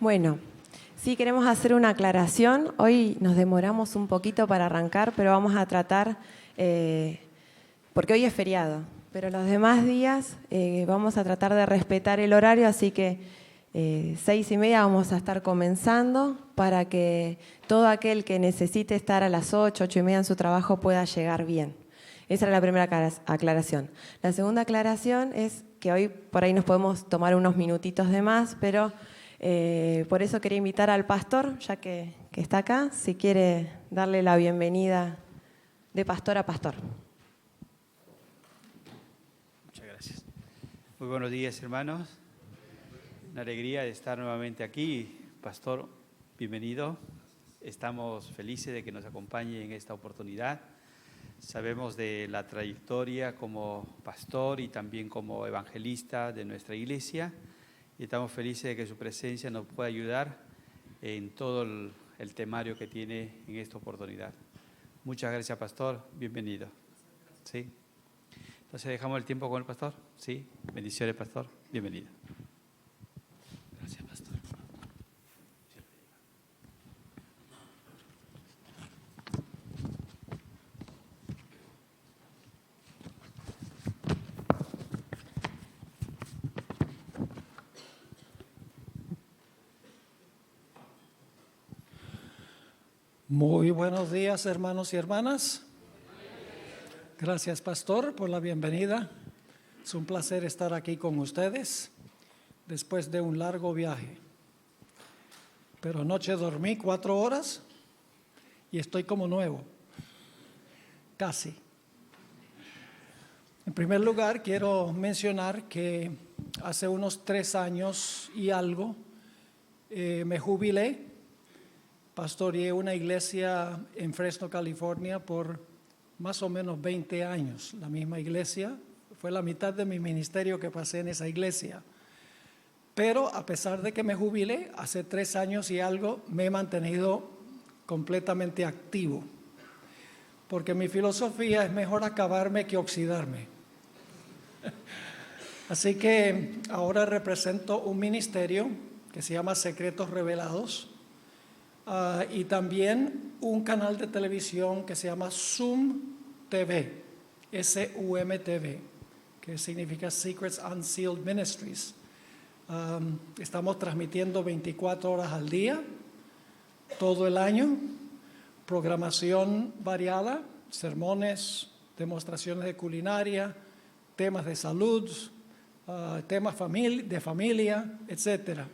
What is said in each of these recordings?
Bueno, sí queremos hacer una aclaración. Hoy nos demoramos un poquito para arrancar, pero vamos a tratar, porque hoy es feriado, pero los demás días vamos a tratar de respetar el horario, así que 6:30 vamos a estar comenzando para que todo aquel que necesite estar a las 8, 8:30 en su trabajo pueda llegar bien. Esa era la primera aclaración. La segunda aclaración es que hoy por ahí nos podemos tomar unos minutitos de más, pero por eso quería invitar al pastor, ya que está acá, si quiere darle la bienvenida de pastor a pastor. Muchas gracias. Muy buenos días, hermanos. Una alegría de estar nuevamente aquí. Pastor, bienvenido. Estamos felices de que nos acompañe en esta oportunidad. Sabemos de la trayectoria como pastor y también como evangelista de nuestra iglesia y estamos felices de que su presencia nos pueda ayudar en todo el temario que tiene en esta oportunidad. Muchas gracias, pastor. Bienvenido. ¿Sí? Entonces, ¿dejamos el tiempo con el pastor? ¿Sí? Bendiciones, pastor. Bienvenido. Gracias, pastor. Muy buenos días, hermanos y hermanas. Gracias, pastor, por la bienvenida. Es un placer estar aquí con ustedes después de un largo viaje. Pero anoche dormí 4 horas y estoy como nuevo, casi. En primer lugar, quiero mencionar que hace unos 3 años y algo me jubilé. Pastoreé una iglesia en Fresno, California, por más o menos 20 años. La misma iglesia, fue la mitad de mi ministerio que pasé en esa iglesia. Pero a pesar de que me jubilé, hace 3 años y algo, me he mantenido completamente activo. Porque mi filosofía es mejor acabarme que oxidarme. Así que ahora represento un ministerio que se llama Secretos Revelados. Y también un canal de televisión que se llama Zoom TV, S-U-M-TV, que significa Secrets Unsealed Ministries. Estamos transmitiendo 24 horas al día, todo el año, programación variada, sermones, demostraciones de culinaria, temas de salud, temas de familia, etcétera.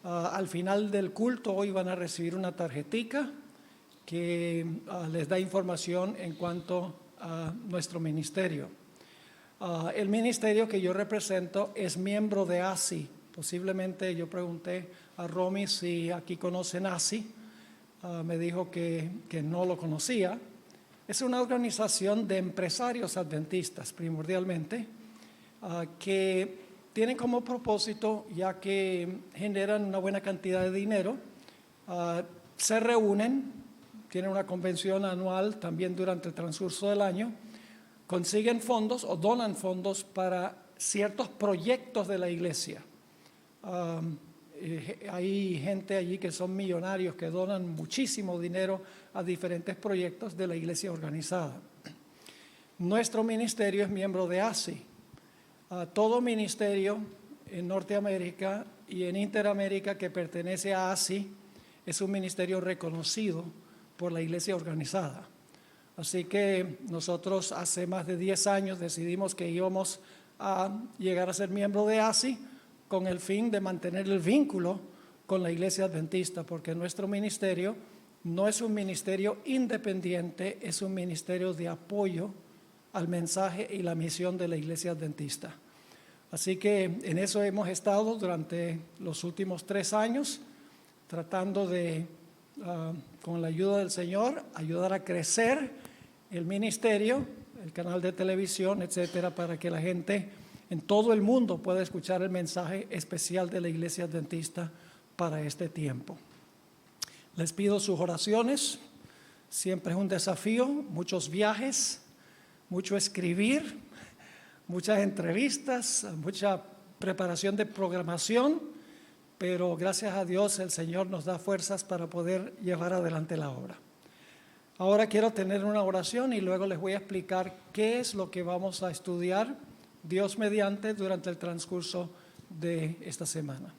Al final del culto hoy van a recibir una tarjetica que les da información en cuanto a nuestro ministerio. El ministerio que yo represento es miembro de ASI. Posiblemente yo pregunté a Romy si aquí conocen ASI. Me dijo que no lo conocía. Es una organización de empresarios adventistas primordialmente que tienen como propósito, ya que generan una buena cantidad de dinero, se reúnen, tienen una convención anual también durante el transcurso del año, consiguen fondos o donan fondos para ciertos proyectos de la iglesia. Hay gente allí que son millonarios que donan muchísimo dinero a diferentes proyectos de la iglesia organizada. Nuestro ministerio es miembro de ASI. Todo ministerio en Norteamérica y en Interamérica que pertenece a ASI es un ministerio reconocido por la iglesia organizada. Así que nosotros hace más de 10 años decidimos que íbamos a llegar a ser miembro de ASI con el fin de mantener el vínculo con la iglesia adventista, porque nuestro ministerio no es un ministerio independiente, es un ministerio de apoyo al mensaje y la misión de la iglesia adventista. Así que en eso hemos estado durante los últimos 3 años, tratando de, con la ayuda del Señor, ayudar a crecer el ministerio, el canal de televisión, etcétera, para que la gente en todo el mundo pueda escuchar el mensaje especial de la iglesia adventista para este tiempo. Les pido sus oraciones, siempre es un desafío, muchos viajes, mucho escribir, muchas entrevistas, mucha preparación de programación, pero gracias a Dios el Señor nos da fuerzas para poder llevar adelante la obra. Ahora quiero tener una oración y luego les voy a explicar qué es lo que vamos a estudiar, Dios mediante, durante el transcurso de esta semana.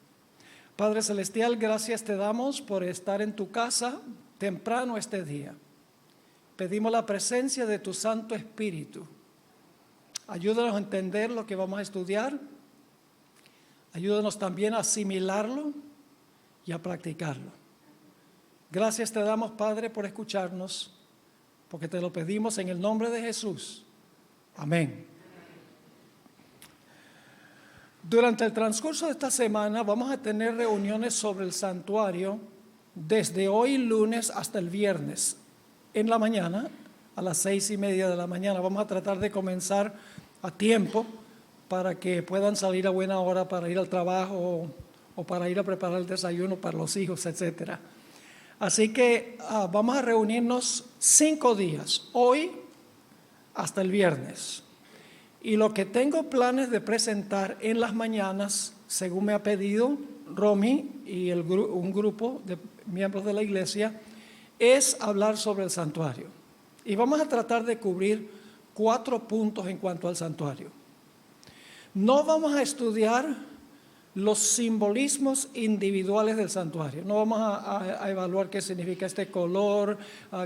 Padre Celestial, gracias te damos por estar en tu casa temprano este día. Pedimos la presencia de tu Santo Espíritu. Ayúdanos a entender lo que vamos a estudiar. Ayúdanos también a asimilarlo y a practicarlo. Gracias te damos, Padre, por escucharnos, porque te lo pedimos en el nombre de Jesús. Amén. Durante el transcurso de esta semana vamos a tener reuniones sobre el santuario desde hoy lunes hasta el viernes. En la mañana, a las 6:30 de la mañana, vamos a tratar de comenzar a tiempo para que puedan salir a buena hora para ir al trabajo o para ir a preparar el desayuno para los hijos, etcétera. Así que vamos a reunirnos 5 días, hoy hasta el viernes. Y lo que tengo planes de presentar en las mañanas, según me ha pedido Romy y un grupo de miembros de la iglesia, es hablar sobre el santuario. Y vamos a tratar de cubrir 4 puntos en cuanto al santuario. No vamos a estudiar los simbolismos individuales del santuario. No vamos a evaluar qué significa este color,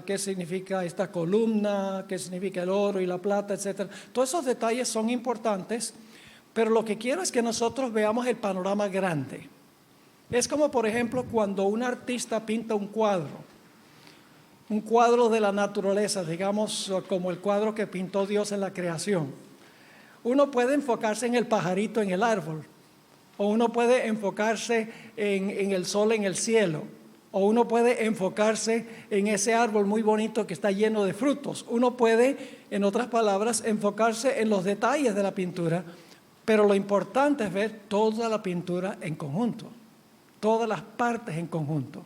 qué significa esta columna, qué significa el oro y la plata, etc. Todos esos detalles son importantes, pero lo que quiero es que nosotros veamos el panorama grande. Es como, por ejemplo, cuando un artista pinta un cuadro de la naturaleza, digamos, como el cuadro que pintó Dios en la creación. Uno puede enfocarse en el pajarito en el árbol, o uno puede enfocarse en el sol en el cielo, o uno puede enfocarse en ese árbol muy bonito que está lleno de frutos. Uno puede, en otras palabras, enfocarse en los detalles de la pintura, pero lo importante es ver toda la pintura en conjunto, todas las partes en conjunto.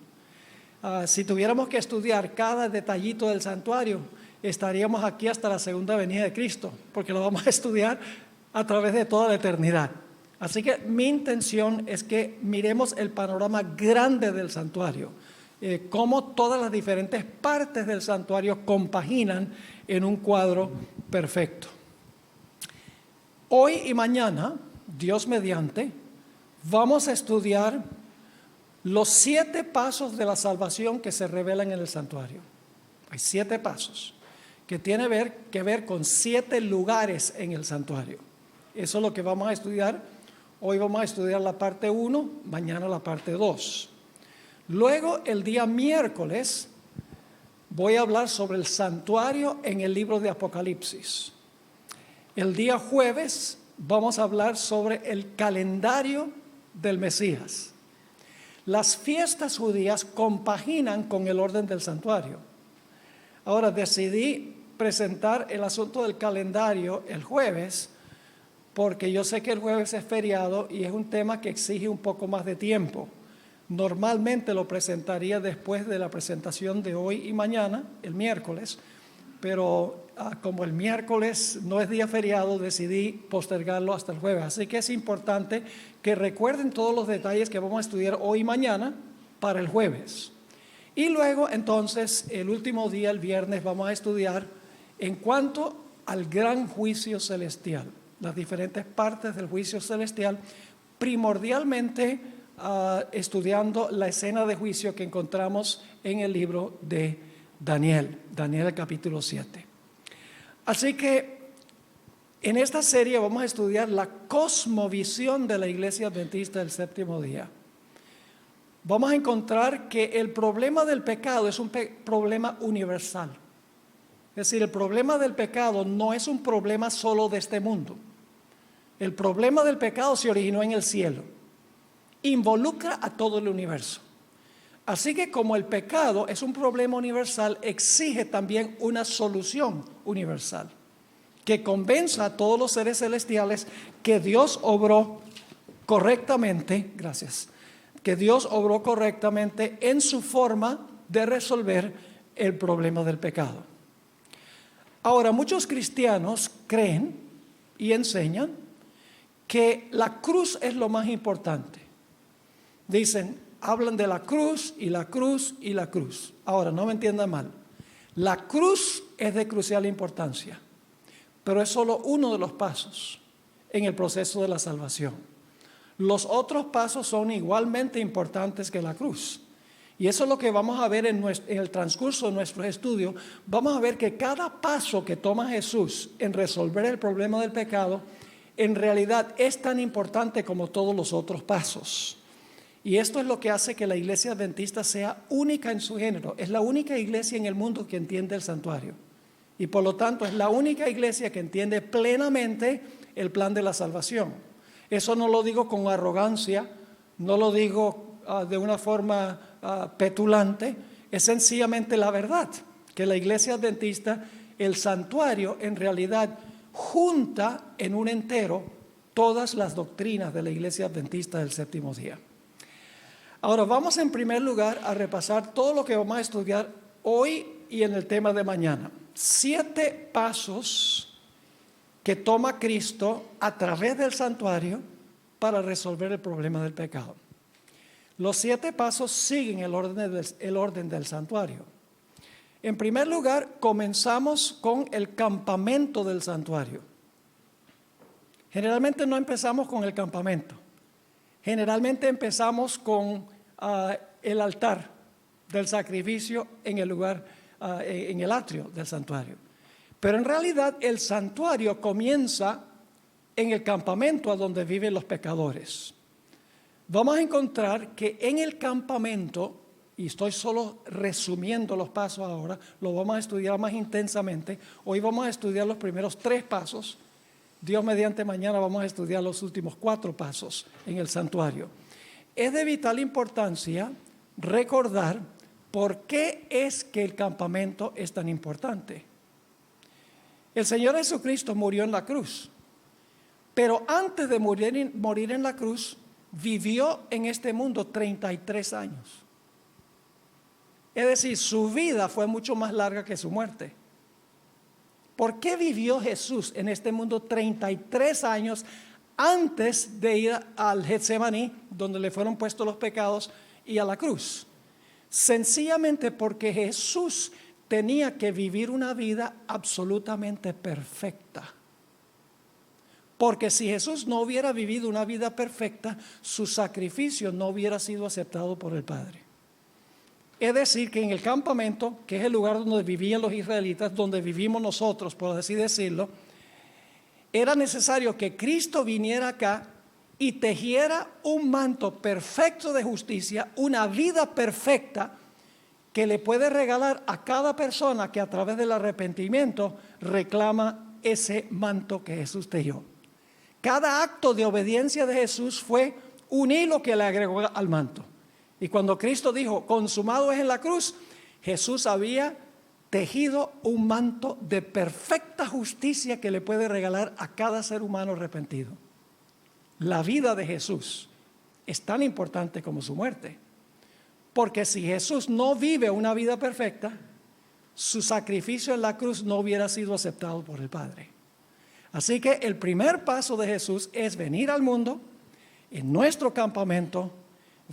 Si tuviéramos que estudiar cada detallito del santuario, estaríamos aquí hasta la segunda venida de Cristo, porque lo vamos a estudiar a través de toda la eternidad. Así que mi intención es que miremos el panorama grande del santuario, cómo todas las diferentes partes del santuario compaginan en un cuadro perfecto. Hoy y mañana, Dios mediante, vamos a estudiar los 7 pasos de la salvación que se revelan en el santuario. Hay 7 pasos que tienen que ver con 7 lugares en el santuario. Eso es lo que vamos a estudiar. Hoy vamos a estudiar la parte 1, mañana la parte 2. Luego, el día miércoles, voy a hablar sobre el santuario en el libro de Apocalipsis. El día jueves vamos a hablar sobre el calendario del Mesías. Las fiestas judías compaginan con el orden del santuario. Ahora decidí presentar el asunto del calendario el jueves, porque yo sé que el jueves es feriado y es un tema que exige un poco más de tiempo. Normalmente lo presentaría después de la presentación de hoy y mañana, el miércoles, pero como el miércoles no es día feriado, decidí postergarlo hasta el jueves. Así que es importante que recuerden todos los detalles que vamos a estudiar hoy y mañana para el jueves. Y luego, entonces, el último día, el viernes, vamos a estudiar en cuanto al gran juicio celestial, las diferentes partes del juicio celestial, primordialmente estudiando la escena de juicio que encontramos en el libro de Daniel capítulo 7. Así que en esta serie vamos a estudiar la cosmovisión de la Iglesia Adventista del Séptimo Día. Vamos a encontrar que el problema del pecado es un problema universal. Es decir, el problema del pecado no es un problema solo de este mundo. El problema del pecado se originó en el cielo. Involucra a todo el universo. Así que como el pecado es un problema universal, exige también una solución universal que convenza a todos los seres celestiales que Dios obró correctamente, que Dios obró correctamente en su forma de resolver el problema del pecado. Ahora, muchos cristianos creen y enseñan que la cruz es lo más importante, hablan de la cruz y la cruz y la cruz. Ahora, no me entiendan mal. La cruz es de crucial importancia, pero es solo uno de los pasos en el proceso de la salvación. Los otros pasos son igualmente importantes que la cruz. Y eso es lo que vamos a ver en el transcurso de nuestros estudios. Vamos a ver que cada paso que toma Jesús en resolver el problema del pecado, en realidad es tan importante como todos los otros pasos. Y esto es lo que hace que la iglesia adventista sea única en su género. Es la única iglesia en el mundo que entiende el santuario. Y por lo tanto es la única iglesia que entiende plenamente el plan de la salvación. Eso no lo digo con arrogancia, no lo digo de una forma petulante, es sencillamente la verdad, que la iglesia adventista, el santuario en realidad junta en un entero todas las doctrinas de la iglesia adventista del séptimo día. Ahora vamos en primer lugar a repasar todo lo que vamos a estudiar hoy y en el tema de mañana. 7 pasos que toma Cristo a través del santuario para resolver el problema del pecado. Los 7 pasos siguen el orden del santuario. En primer lugar, comenzamos con el campamento del santuario. Generalmente no empezamos con el campamento. Generalmente empezamos con el altar del sacrificio en el lugar, en el atrio del santuario. Pero en realidad el santuario comienza en el campamento a donde viven los pecadores. Vamos a encontrar que en el campamento, y estoy solo resumiendo los pasos ahora, lo vamos a estudiar más intensamente. Hoy vamos a estudiar los primeros 3 pasos. Dios mediante mañana vamos a estudiar los últimos 4 pasos en el santuario. Es de vital importancia recordar por qué es que el campamento es tan importante. El Señor Jesucristo murió en la cruz, pero antes de morir en la cruz, vivió en este mundo 33 años. Es decir, su vida fue mucho más larga que su muerte. ¿Por qué vivió Jesús en este mundo 33 años antes de ir al Getsemaní, donde le fueron puestos los pecados, y a la cruz? Sencillamente porque Jesús tenía que vivir una vida absolutamente perfecta. Porque si Jesús no hubiera vivido una vida perfecta, su sacrificio no hubiera sido aceptado por el Padre. Es decir, que en el campamento, que es el lugar donde vivían los israelitas, donde vivimos nosotros, por así decirlo, era necesario que Cristo viniera acá y tejiera un manto perfecto de justicia, una vida perfecta que le puede regalar a cada persona que a través del arrepentimiento reclama ese manto que Jesús tejió. Cada acto de obediencia de Jesús fue un hilo que le agregó al manto. Y cuando Cristo dijo, consumado es en la cruz, Jesús había tejido un manto de perfecta justicia que le puede regalar a cada ser humano arrepentido. La vida de Jesús es tan importante como su muerte. Porque si Jesús no vive una vida perfecta, su sacrificio en la cruz no hubiera sido aceptado por el Padre. Así que el primer paso de Jesús es venir al mundo, en nuestro campamento,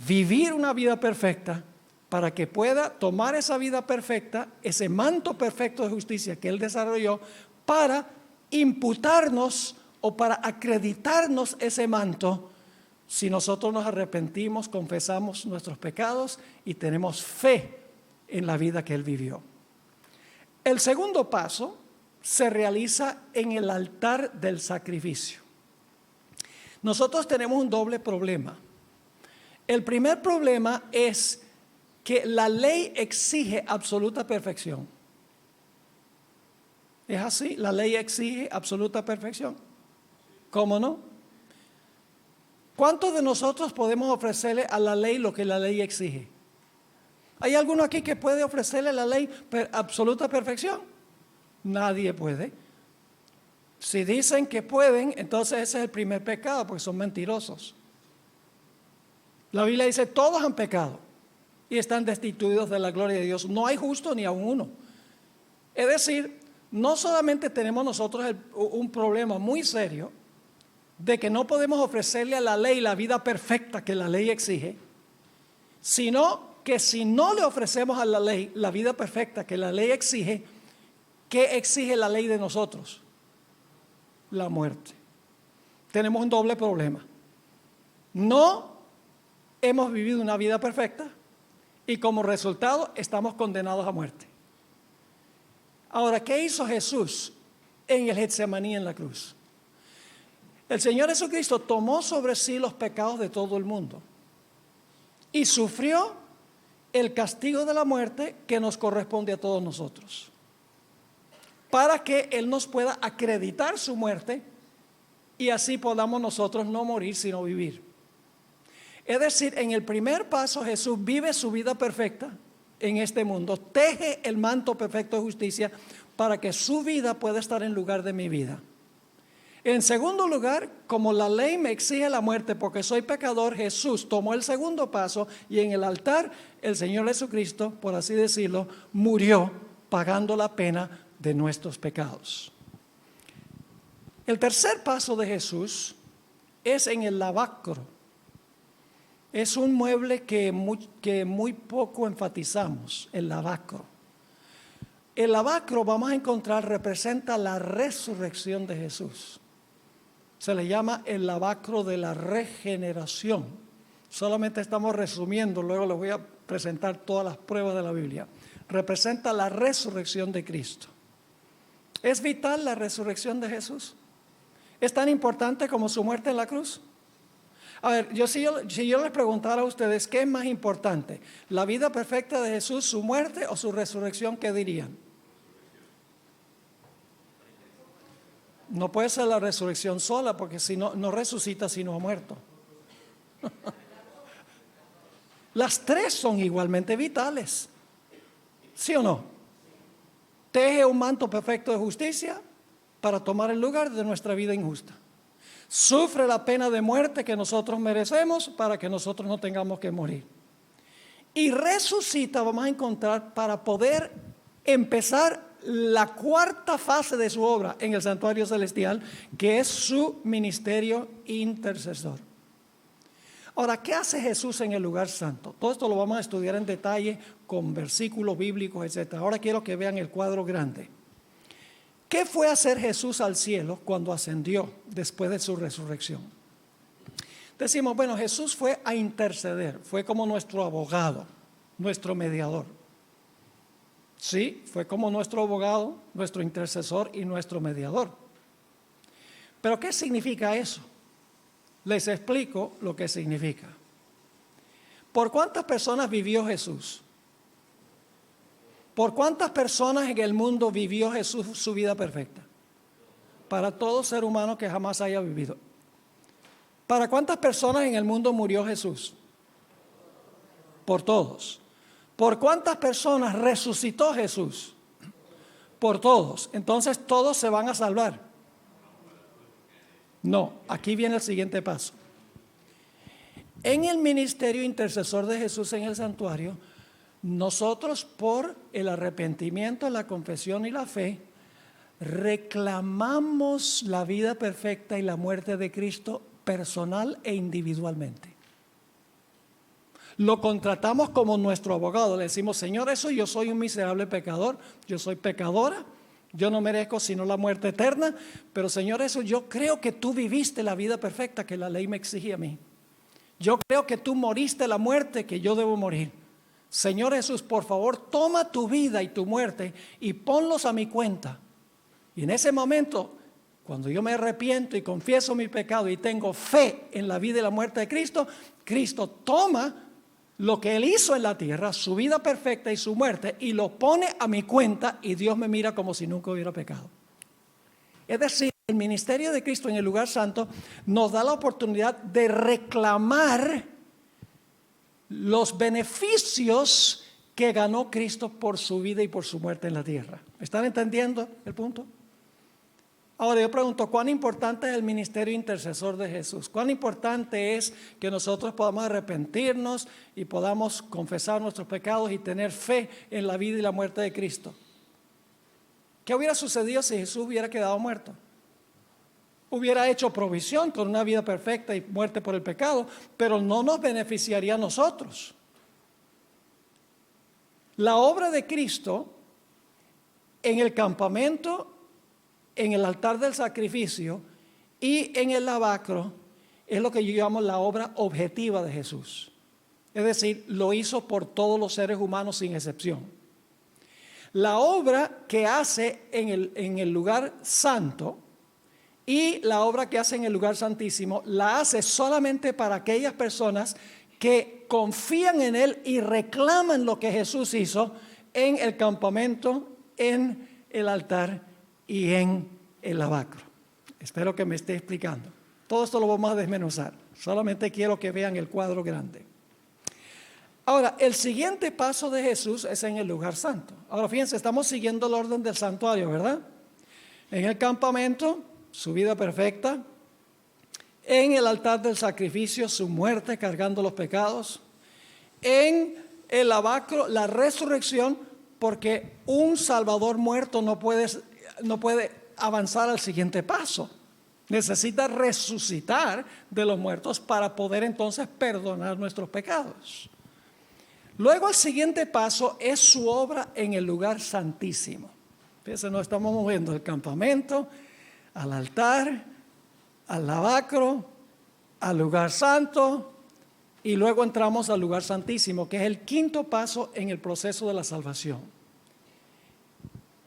vivir una vida perfecta para que pueda tomar esa vida perfecta, ese manto perfecto de justicia que Él desarrolló, para imputarnos o para acreditarnos ese manto si nosotros nos arrepentimos, confesamos nuestros pecados y tenemos fe en la vida que Él vivió. El segundo paso se realiza en el altar del sacrificio. Nosotros tenemos un doble problema. El primer problema es que la ley exige absoluta perfección. ¿Es así? La ley exige absoluta perfección. ¿Cómo no? ¿Cuántos de nosotros podemos ofrecerle a la ley lo que la ley exige? ¿Hay alguno aquí que puede ofrecerle a la ley absoluta perfección? Nadie puede. Si dicen que pueden, entonces ese es el primer pecado, porque son mentirosos. La Biblia dice, todos han pecado y están destituidos de la gloria de Dios. No hay justo ni aun uno. Es decir, no solamente tenemos nosotros un problema muy serio de que no podemos ofrecerle a la ley la vida perfecta que la ley exige, sino que si no le ofrecemos a la ley la vida perfecta que la ley exige, ¿qué exige la ley de nosotros? La muerte. Tenemos un doble problema. No hemos vivido una vida perfecta y como resultado estamos condenados a muerte. Ahora, ¿qué hizo Jesús en el Getsemaní en la cruz? El Señor Jesucristo tomó sobre sí los pecados de todo el mundo y sufrió el castigo de la muerte que nos corresponde a todos nosotros, para que Él nos pueda acreditar su muerte y así podamos nosotros no morir sino vivir. Es decir, en el primer paso Jesús vive su vida perfecta en este mundo, teje el manto perfecto de justicia para que su vida pueda estar en lugar de mi vida. En segundo lugar, como la ley me exige la muerte porque soy pecador, Jesús tomó el segundo paso y en el altar el Señor Jesucristo, por así decirlo, murió pagando la pena de nuestros pecados. El tercer paso de Jesús es en el lavacro. Es un mueble que muy poco enfatizamos, el lavacro. El lavacro, vamos a encontrar, representa la resurrección de Jesús. Se le llama el lavacro de la regeneración. Solamente estamos resumiendo, luego les voy a presentar todas las pruebas de la Biblia. Representa la resurrección de Cristo. ¿Es vital la resurrección de Jesús? ¿Es tan importante como su muerte en la cruz? A ver, si yo les preguntara a ustedes, ¿qué es más importante? ¿La vida perfecta de Jesús, su muerte o su resurrección? ¿Qué dirían? No puede ser la resurrección sola, porque si no, no resucita si no ha muerto. Las tres son igualmente vitales. ¿Sí o no? Teje un manto perfecto de justicia para tomar el lugar de nuestra vida injusta. Sufre la pena de muerte que nosotros merecemos para que nosotros no tengamos que morir. Y resucita, vamos a encontrar, para poder empezar la cuarta fase de su obra en el santuario celestial, que es su ministerio intercesor. Ahora, ¿qué hace Jesús en el lugar santo? Todo esto lo vamos a estudiar en detalle con versículos bíblicos, etc. Ahora quiero que vean el cuadro grande. ¿Qué fue a hacer Jesús al cielo cuando ascendió después de su resurrección? Decimos, bueno, Jesús fue a interceder, fue como nuestro abogado, nuestro mediador. Sí, fue como nuestro abogado, nuestro intercesor y nuestro mediador. ¿Pero qué significa eso? Les explico lo que significa. ¿Por cuántas personas vivió Jesús? ¿Por cuántas personas en el mundo vivió Jesús su vida perfecta? Para todo ser humano que jamás haya vivido. ¿Para cuántas personas en el mundo murió Jesús? Por todos. ¿Por cuántas personas resucitó Jesús? Por todos. Entonces, ¿todos se van a salvar? No, aquí viene el siguiente paso. En el ministerio intercesor de Jesús en el santuario, nosotros por el arrepentimiento, la confesión y la fe, reclamamos la vida perfecta y la muerte de Cristo personal e individualmente. Lo contratamos como nuestro abogado, le decimos, Señor, yo soy un miserable pecador, yo soy pecadora, yo no merezco sino la muerte eterna, pero Señor, yo creo que tú viviste la vida perfecta que la ley me exigía a mí. Yo creo que tú moriste la muerte que yo debo morir. Señor Jesús, por favor, toma tu vida y tu muerte y ponlos a mi cuenta. Y en ese momento, cuando yo me arrepiento y confieso mi pecado y tengo fe en la vida y la muerte de Cristo, Cristo toma lo que Él hizo en la tierra, su vida perfecta y su muerte, y lo pone a mi cuenta y Dios me mira como si nunca hubiera pecado. Es decir, el ministerio de Cristo en el lugar santo nos da la oportunidad de reclamar los beneficios que ganó Cristo por su vida y por su muerte en la tierra. ¿Están entendiendo el punto? Ahora yo pregunto, ¿cuán importante es el ministerio intercesor de Jesús? ¿Cuán importante es que nosotros podamos arrepentirnos y podamos confesar nuestros pecados y tener fe en la vida y la muerte de Cristo? ¿Qué hubiera sucedido si Jesús hubiera quedado muerto? Hubiera hecho provisión con una vida perfecta y muerte por el pecado, pero no nos beneficiaría a nosotros. La obra de Cristo en el campamento, en el altar del sacrificio y en el lavacro es lo que yo llamo la obra objetiva de Jesús. Es decir, lo hizo por todos los seres humanos sin excepción. La obra que hace en el lugar santo y la obra que hace en el lugar santísimo la hace solamente para aquellas personas que confían en Él y reclaman lo que Jesús hizo en el campamento, en el altar y en el lavacro. Espero que me esté explicando. Todo esto lo vamos a desmenuzar. Solamente quiero que vean el cuadro grande. Ahora, el siguiente paso de Jesús es en el lugar santo. Ahora, fíjense, estamos siguiendo el orden del santuario, ¿verdad? En el campamento, su vida perfecta. En el altar del sacrificio, su muerte cargando los pecados. En el lavacro, la resurrección, porque un Salvador muerto no puede avanzar al siguiente paso. Necesita resucitar de los muertos para poder entonces perdonar nuestros pecados. Luego el siguiente paso es su obra en el lugar santísimo. Fíjense, nos estamos moviendo del campamento al altar, al lavacro, al lugar santo y luego entramos al lugar santísimo, que es el quinto paso en el proceso de la salvación.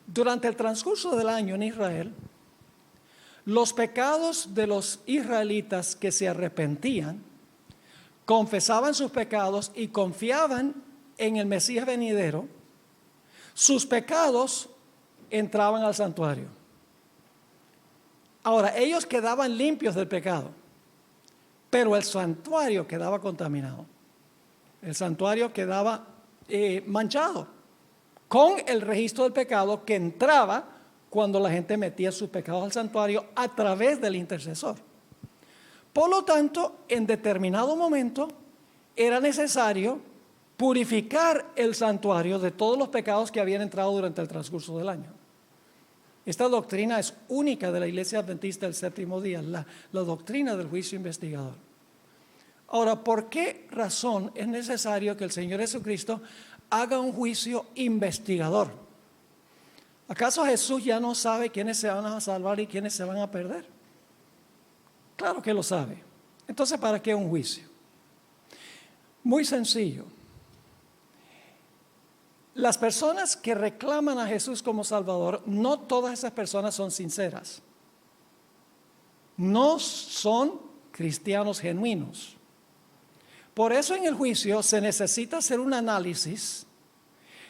Durante el transcurso del año en Israel, los pecados de los israelitas que se arrepentían, confesaban sus pecados y confiaban en el Mesías venidero, sus pecados entraban al santuario. Ahora, ellos quedaban limpios del pecado, pero el santuario quedaba contaminado. El santuario quedaba manchado con el registro del pecado que entraba cuando la gente metía sus pecados al santuario a través del intercesor. Por lo tanto, en determinado momento era necesario purificar el santuario de todos los pecados que habían entrado durante el transcurso del año. Esta doctrina es única de la Iglesia Adventista del Séptimo Día, la doctrina del juicio investigador. Ahora, ¿por qué razón es necesario que el Señor Jesucristo haga un juicio investigador? ¿Acaso Jesús ya no sabe quiénes se van a salvar y quiénes se van a perder? Claro que lo sabe. Entonces, ¿para qué un juicio? Muy sencillo. Las personas que reclaman a Jesús como Salvador, no todas esas personas son sinceras. No son cristianos genuinos. Por eso en el juicio se necesita hacer un análisis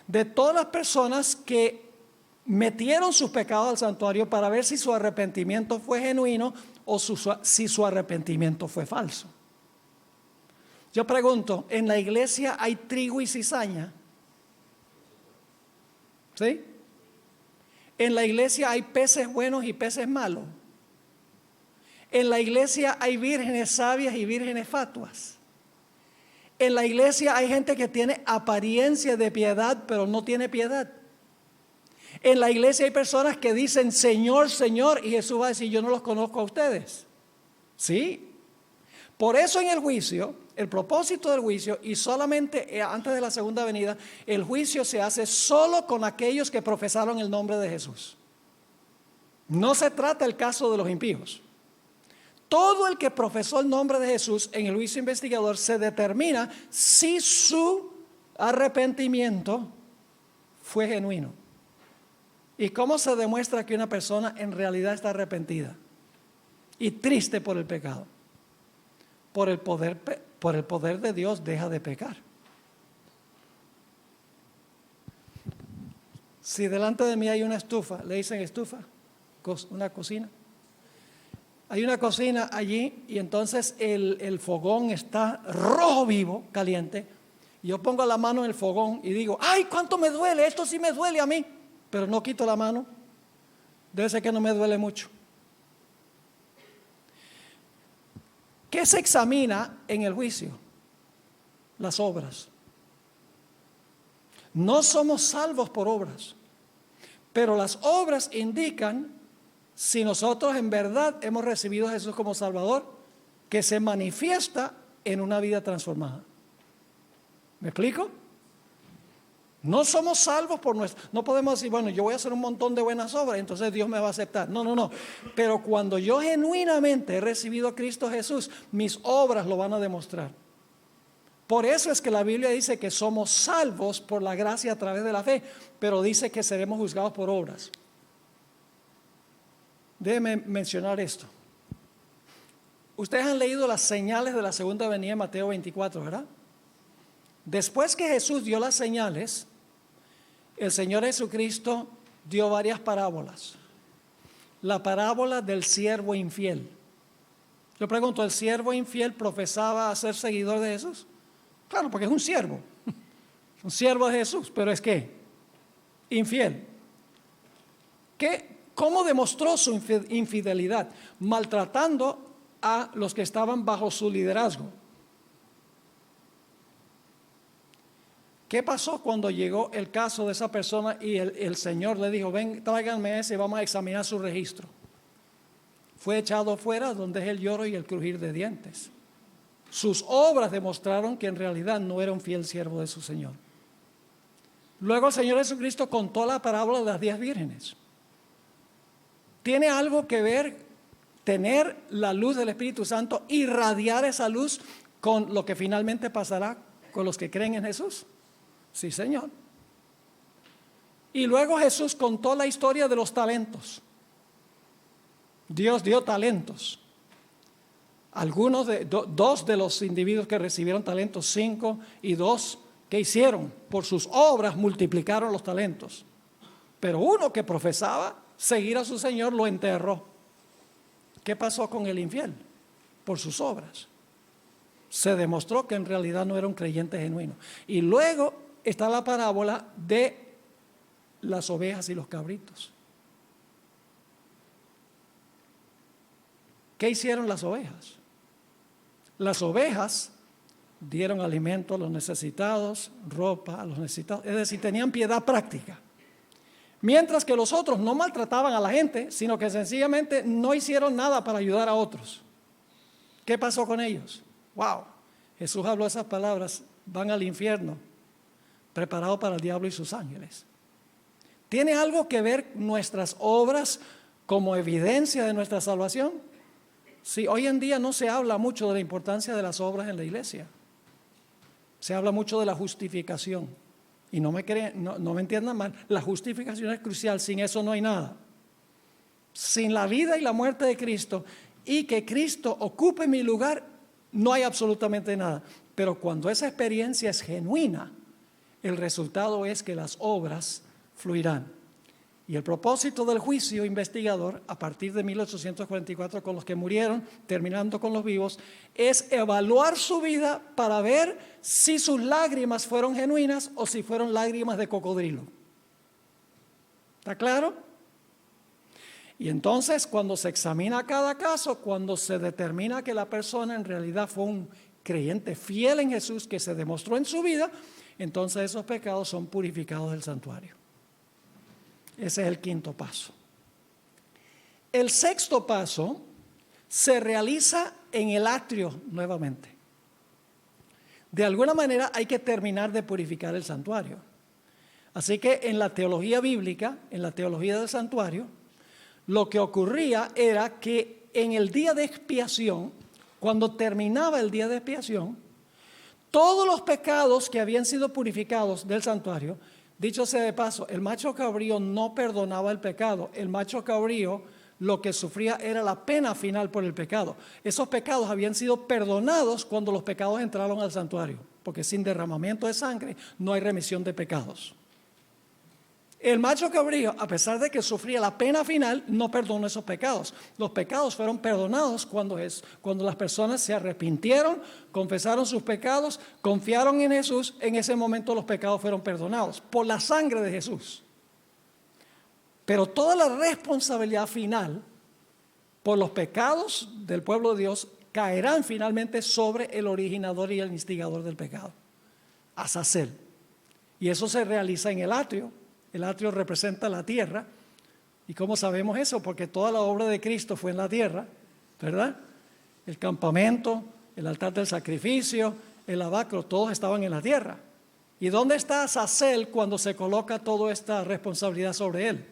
de todas las personas que metieron sus pecados al santuario para ver si su arrepentimiento fue genuino o si su arrepentimiento fue falso. Yo pregunto, ¿en la iglesia hay trigo y cizaña? ¿Sí? ¿En la iglesia hay peces buenos y peces malos? ¿En la iglesia hay vírgenes sabias y vírgenes fatuas? ¿En la iglesia hay gente que tiene apariencia de piedad pero no tiene piedad? En la iglesia hay personas que dicen Señor, Señor, y Jesús va a decir yo no los conozco a ustedes. ¿Sí? Por eso en el juicio, el propósito del juicio, y solamente antes de la segunda venida, el juicio se hace solo con aquellos que profesaron el nombre de Jesús. No se trata el caso de los impíos. Todo el que profesó el nombre de Jesús en el juicio investigador se determina si su arrepentimiento fue genuino. ¿Y cómo se demuestra que una persona en realidad está arrepentida y triste por el pecado? Por el poder de Dios deja de pecar. Si delante de mí hay una estufa, le dicen estufa, una cocina. Hay una cocina allí y entonces el fogón está rojo vivo, caliente. Y yo pongo la mano en el fogón y digo, ¡ay, cuánto me duele! Esto sí me duele a mí. Pero no quito la mano. Debe ser que no me duele mucho. ¿Qué se examina en el juicio? Las obras. No somos salvos por obras, pero las obras indican si nosotros en verdad hemos recibido a Jesús como Salvador, que se manifiesta en una vida transformada. ¿Me explico? No somos salvos por nuestro. No podemos decir, bueno, yo voy a hacer un montón de buenas obras, entonces Dios me va a aceptar. No, no, no. Pero cuando yo genuinamente he recibido a Cristo Jesús, mis obras lo van a demostrar. Por eso es que la Biblia dice que somos salvos por la gracia a través de la fe, pero dice que seremos juzgados por obras. Déjenme mencionar esto. Ustedes han leído las señales de la segunda venida en Mateo 24, ¿verdad? Después que Jesús dio las señales, el Señor Jesucristo dio varias parábolas. La parábola del siervo infiel. Yo pregunto, ¿el siervo infiel profesaba ser seguidor de Jesús? Claro, porque es un siervo. Un siervo de Jesús, pero es que infiel. ¿Cómo demostró su infidelidad? Maltratando a los que estaban bajo su liderazgo. ¿Qué pasó cuando llegó el caso de esa persona y el Señor le dijo, ven, tráiganme ese y vamos a examinar su registro? Fue echado fuera donde es el lloro y el crujir de dientes. Sus obras demostraron que en realidad no era un fiel siervo de su Señor. Luego el Señor Jesucristo contó la parábola de las 10 vírgenes. ¿Tiene algo que ver tener la luz del Espíritu Santo, irradiar esa luz con lo que finalmente pasará con los que creen en Jesús? Sí, Señor. Y luego Jesús contó la historia de los talentos. Dios dio talentos. Dos de los individuos que recibieron talentos, 5 y 2, ¿qué hicieron? Por sus obras multiplicaron los talentos. Pero uno que profesaba seguir a su Señor lo enterró. ¿Qué pasó con el infiel? Por sus obras. Se demostró que en realidad no era un creyente genuino. Y luego está la parábola de las ovejas y los cabritos. ¿Qué hicieron las ovejas? Las ovejas dieron alimento a los necesitados, ropa a los necesitados, es decir, tenían piedad práctica. Mientras que los otros no maltrataban a la gente, sino que sencillamente no hicieron nada para ayudar a otros. ¿Qué pasó con ellos? ¡Wow! Jesús habló esas palabras, van al infierno, preparado para el diablo y sus ángeles. ¿Tiene algo que ver nuestras obras como evidencia de nuestra salvación? Sí, hoy en día no se habla mucho de la importancia de las obras en la iglesia. Se habla mucho de la justificación. Y no me entiendan mal, la justificación es crucial, sin eso no hay nada. Sin la vida y la muerte de Cristo y que Cristo ocupe mi lugar, no hay absolutamente nada. Pero cuando esa experiencia es genuina, el resultado es que las obras fluirán. Y el propósito del juicio investigador, a partir de 1844 con los que murieron, terminando con los vivos, es evaluar su vida para ver si sus lágrimas fueron genuinas o si fueron lágrimas de cocodrilo. ¿Está claro? Y entonces cuando se examina cada caso, cuando se determina que la persona en realidad fue un creyente fiel en Jesús que se demostró en su vida, entonces esos pecados son purificados del santuario. Ese es el quinto paso. El sexto paso se realiza en el atrio nuevamente. De alguna manera hay que terminar de purificar el santuario. Así que en la teología bíblica, en la teología del santuario, lo que ocurría era que en el día de expiación, cuando terminaba el día de expiación, todos los pecados que habían sido purificados del santuario, dicho sea de paso, el macho cabrío no perdonaba el pecado. El macho cabrío lo que sufría era la pena final por el pecado. Esos pecados habían sido perdonados cuando los pecados entraron al santuario, porque sin derramamiento de sangre no hay remisión de pecados. El macho cabrío, a pesar de que sufría la pena final, no perdonó esos pecados. Los pecados fueron perdonados cuando las personas se arrepintieron, confesaron sus pecados, confiaron en Jesús. En ese momento los pecados fueron perdonados por la sangre de Jesús. Pero toda la responsabilidad final por los pecados del pueblo de Dios caerán finalmente sobre el originador y el instigador del pecado, Azazel. Y eso se realiza en el atrio. El atrio representa la tierra. ¿Y cómo sabemos eso? Porque toda la obra de Cristo fue en la tierra, ¿verdad? El campamento, el altar del sacrificio, el lavacro, todos estaban en la tierra. ¿Y dónde está Azazel cuando se coloca toda esta responsabilidad sobre él?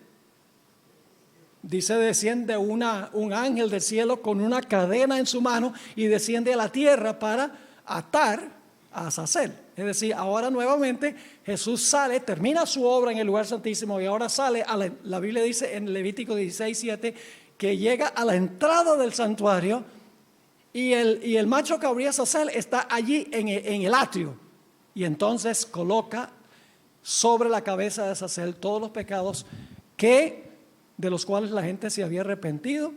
Dice, desciende un ángel del cielo con una cadena en su mano y desciende a la tierra para atar a Azazel. Es decir, ahora nuevamente Jesús sale, termina su obra en el lugar santísimo y ahora sale, la Biblia dice en Levítico 16:7, que llega a la entrada del santuario y el macho cabrío Azazel está allí en el atrio. Y entonces coloca sobre la cabeza de Azazel todos los pecados de los cuales la gente se había arrepentido,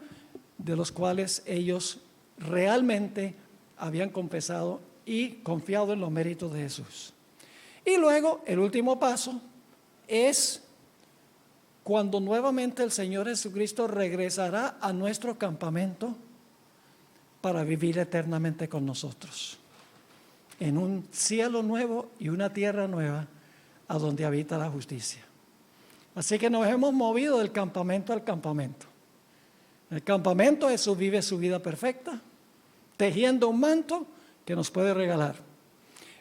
de los cuales ellos realmente habían confesado y confiado en los méritos de Jesús. Y luego el último paso es cuando nuevamente el Señor Jesucristo regresará a nuestro campamento para vivir eternamente con nosotros, en un cielo nuevo y una tierra nueva a donde habita la justicia. Así que nos hemos movido del campamento al campamento. En el campamento Jesús vive su vida perfecta, tejiendo un manto que nos puede regalar.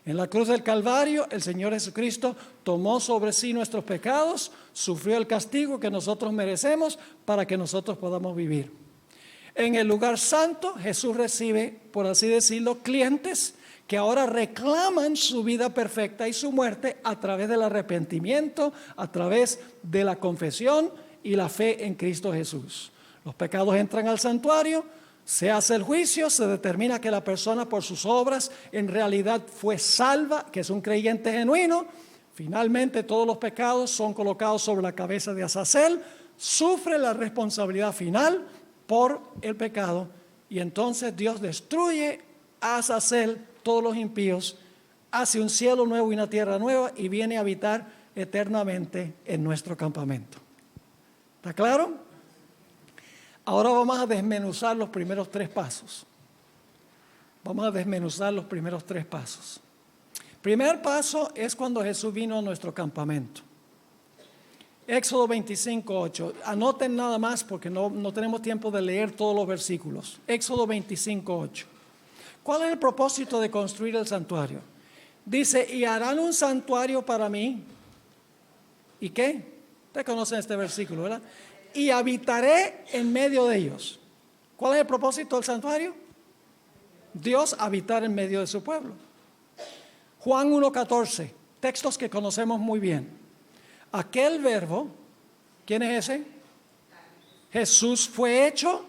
En la cruz del Calvario, el Señor Jesucristo tomó sobre sí nuestros pecados, sufrió el castigo que nosotros merecemos para que nosotros podamos vivir. En el lugar santo, Jesús recibe, por así decirlo, clientes que ahora reclaman su vida perfecta y su muerte a través del arrepentimiento, a través de la confesión y la fe en Cristo Jesús. Los pecados entran al santuario, se hace el juicio, se determina que la persona por sus obras en realidad fue salva, que es un creyente genuino. Finalmente todos los pecados son colocados sobre la cabeza de Azazel, sufre la responsabilidad final por el pecado y entonces Dios destruye a Azazel, todos los impíos, hace un cielo nuevo y una tierra nueva y viene a habitar eternamente en nuestro campamento. ¿Está claro? Ahora vamos a desmenuzar los primeros 3 pasos. Vamos a desmenuzar los primeros 3 pasos. Primer paso es cuando Jesús vino a nuestro campamento. Éxodo 25:8. Anoten nada más porque no tenemos tiempo de leer todos los versículos. Éxodo 25:8. ¿Cuál es el propósito de construir el santuario? Dice, y harán un santuario para mí. ¿Y qué? Ustedes conocen este versículo, ¿verdad? Y habitaré en medio de ellos. ¿Cuál es el propósito del santuario? Dios habitar en medio de su pueblo. Juan 1:14, textos que conocemos muy bien. Aquel verbo, ¿quién es ese? Jesús fue hecho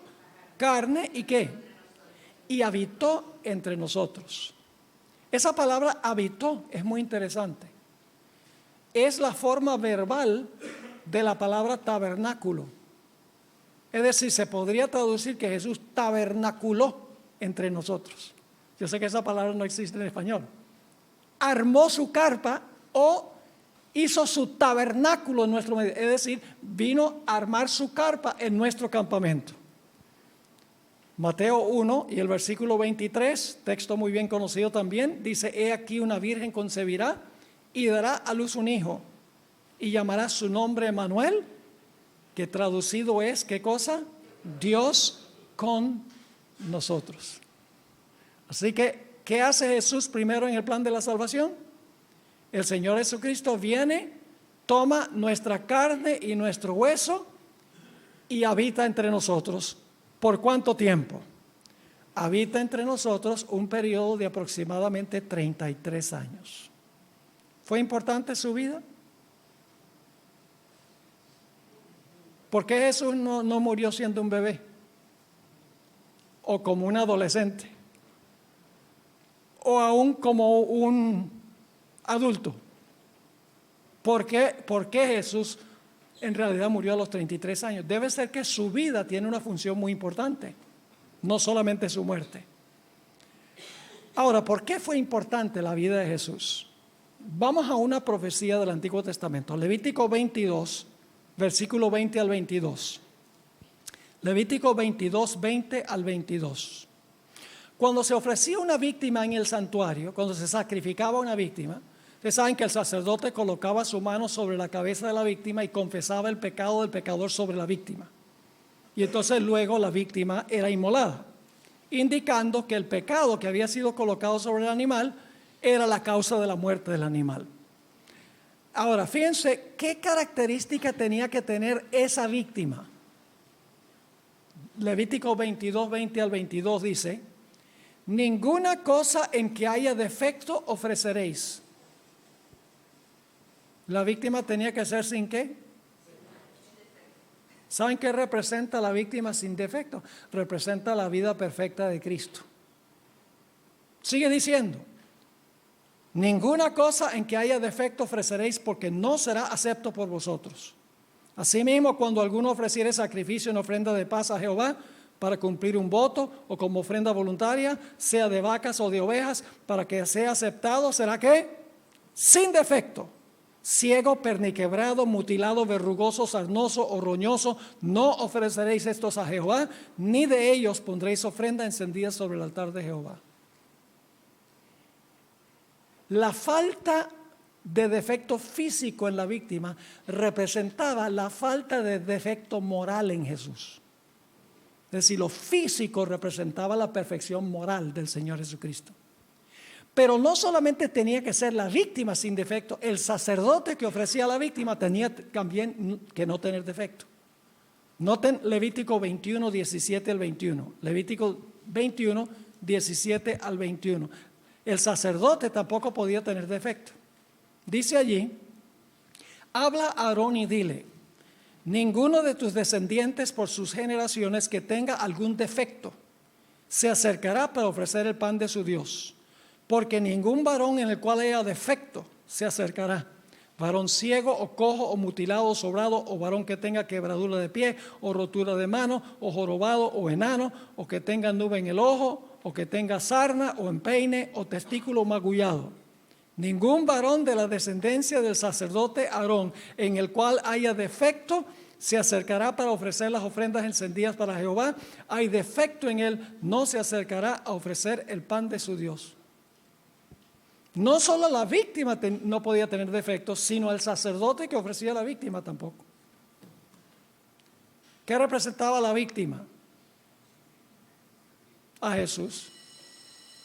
carne y ¿qué? Y habitó entre nosotros. Esa palabra habitó es muy interesante. Es la forma verbal de la palabra tabernáculo. Es decir, se podría traducir que Jesús tabernaculó entre nosotros. Yo sé que esa palabra no existe en español. Armó su carpa o hizo su tabernáculo en nuestro medio. Es decir, vino a armar su carpa en nuestro campamento. Mateo 1 y el versículo 23, texto muy bien conocido también, dice, he aquí una virgen concebirá y dará a luz un hijo y llamará su nombre Emmanuel, que traducido es, ¿qué cosa? Dios con nosotros. Así que, ¿qué hace Jesús primero en el plan de la salvación? El Señor Jesucristo viene, toma nuestra carne y nuestro hueso y habita entre nosotros. ¿Por cuánto tiempo? Habita entre nosotros un periodo de aproximadamente 33 años. ¿Fue importante su vida? ¿Por qué Jesús no murió siendo un bebé? O como un adolescente. O aún como un adulto. ¿Por qué Jesús en realidad murió a los 33 años? Debe ser que su vida tiene una función muy importante, no solamente su muerte. Ahora, ¿por qué fue importante la vida de Jesús? Vamos a una profecía del Antiguo Testamento, Levítico 22, versículo 20 al 22. Levítico 22, 20 al 22. Cuando se ofrecía una víctima en el santuario, cuando se sacrificaba una víctima, ustedes saben que el sacerdote colocaba su mano sobre la cabeza de la víctima y confesaba el pecado del pecador sobre la víctima. Y entonces luego la víctima era inmolada, indicando que el pecado que había sido colocado sobre el animal era la causa de la muerte del animal. Ahora, fíjense qué característica tenía que tener esa víctima. Levítico 22, 20 al 22 dice: ninguna cosa en que haya defecto ofreceréis. La víctima tenía que ser sin qué. ¿Saben qué representa la víctima sin defecto? Representa la vida perfecta de Cristo. Sigue diciendo: ninguna cosa en que haya defecto ofreceréis, porque no será acepto por vosotros. Asimismo, cuando alguno ofreciere sacrificio en ofrenda de paz a Jehová para cumplir un voto, o como ofrenda voluntaria, sea de vacas o de ovejas, para que sea aceptado, ¿será qué? Sin defecto. Ciego, perniquebrado, mutilado, verrugoso, sarnoso o roñoso, no ofreceréis estos a Jehová, ni de ellos pondréis ofrenda encendida sobre el altar de Jehová. La falta de defecto físico en la víctima representaba la falta de defecto moral en Jesús. Es decir, lo físico representaba la perfección moral del Señor Jesucristo. Pero no solamente tenía que ser la víctima sin defecto, el sacerdote que ofrecía a la víctima tenía también que no tener defecto. Noten Levítico 21, 17 al 21. Levítico 21, 17 al 21. El sacerdote tampoco podía tener defecto. Dice allí: habla a Aarón y dile: ninguno de tus descendientes por sus generaciones que tenga algún defecto se acercará para ofrecer el pan de su Dios, porque ningún varón en el cual haya defecto se acercará. Varón ciego o cojo o mutilado o sobrado, o varón que tenga quebradura de pie o rotura de mano, o jorobado o enano, o que tenga nube en el ojo, o que tenga sarna o empeine o testículo magullado. Ningún varón de la descendencia del sacerdote Aarón en el cual haya defecto se acercará para ofrecer las ofrendas encendidas para Jehová. Hay defecto en él, no se acercará a ofrecer el pan de su Dios. No solo la víctima no podía tener defectos, sino el sacerdote que ofrecía a la víctima tampoco. ¿Qué representaba la víctima? A Jesús.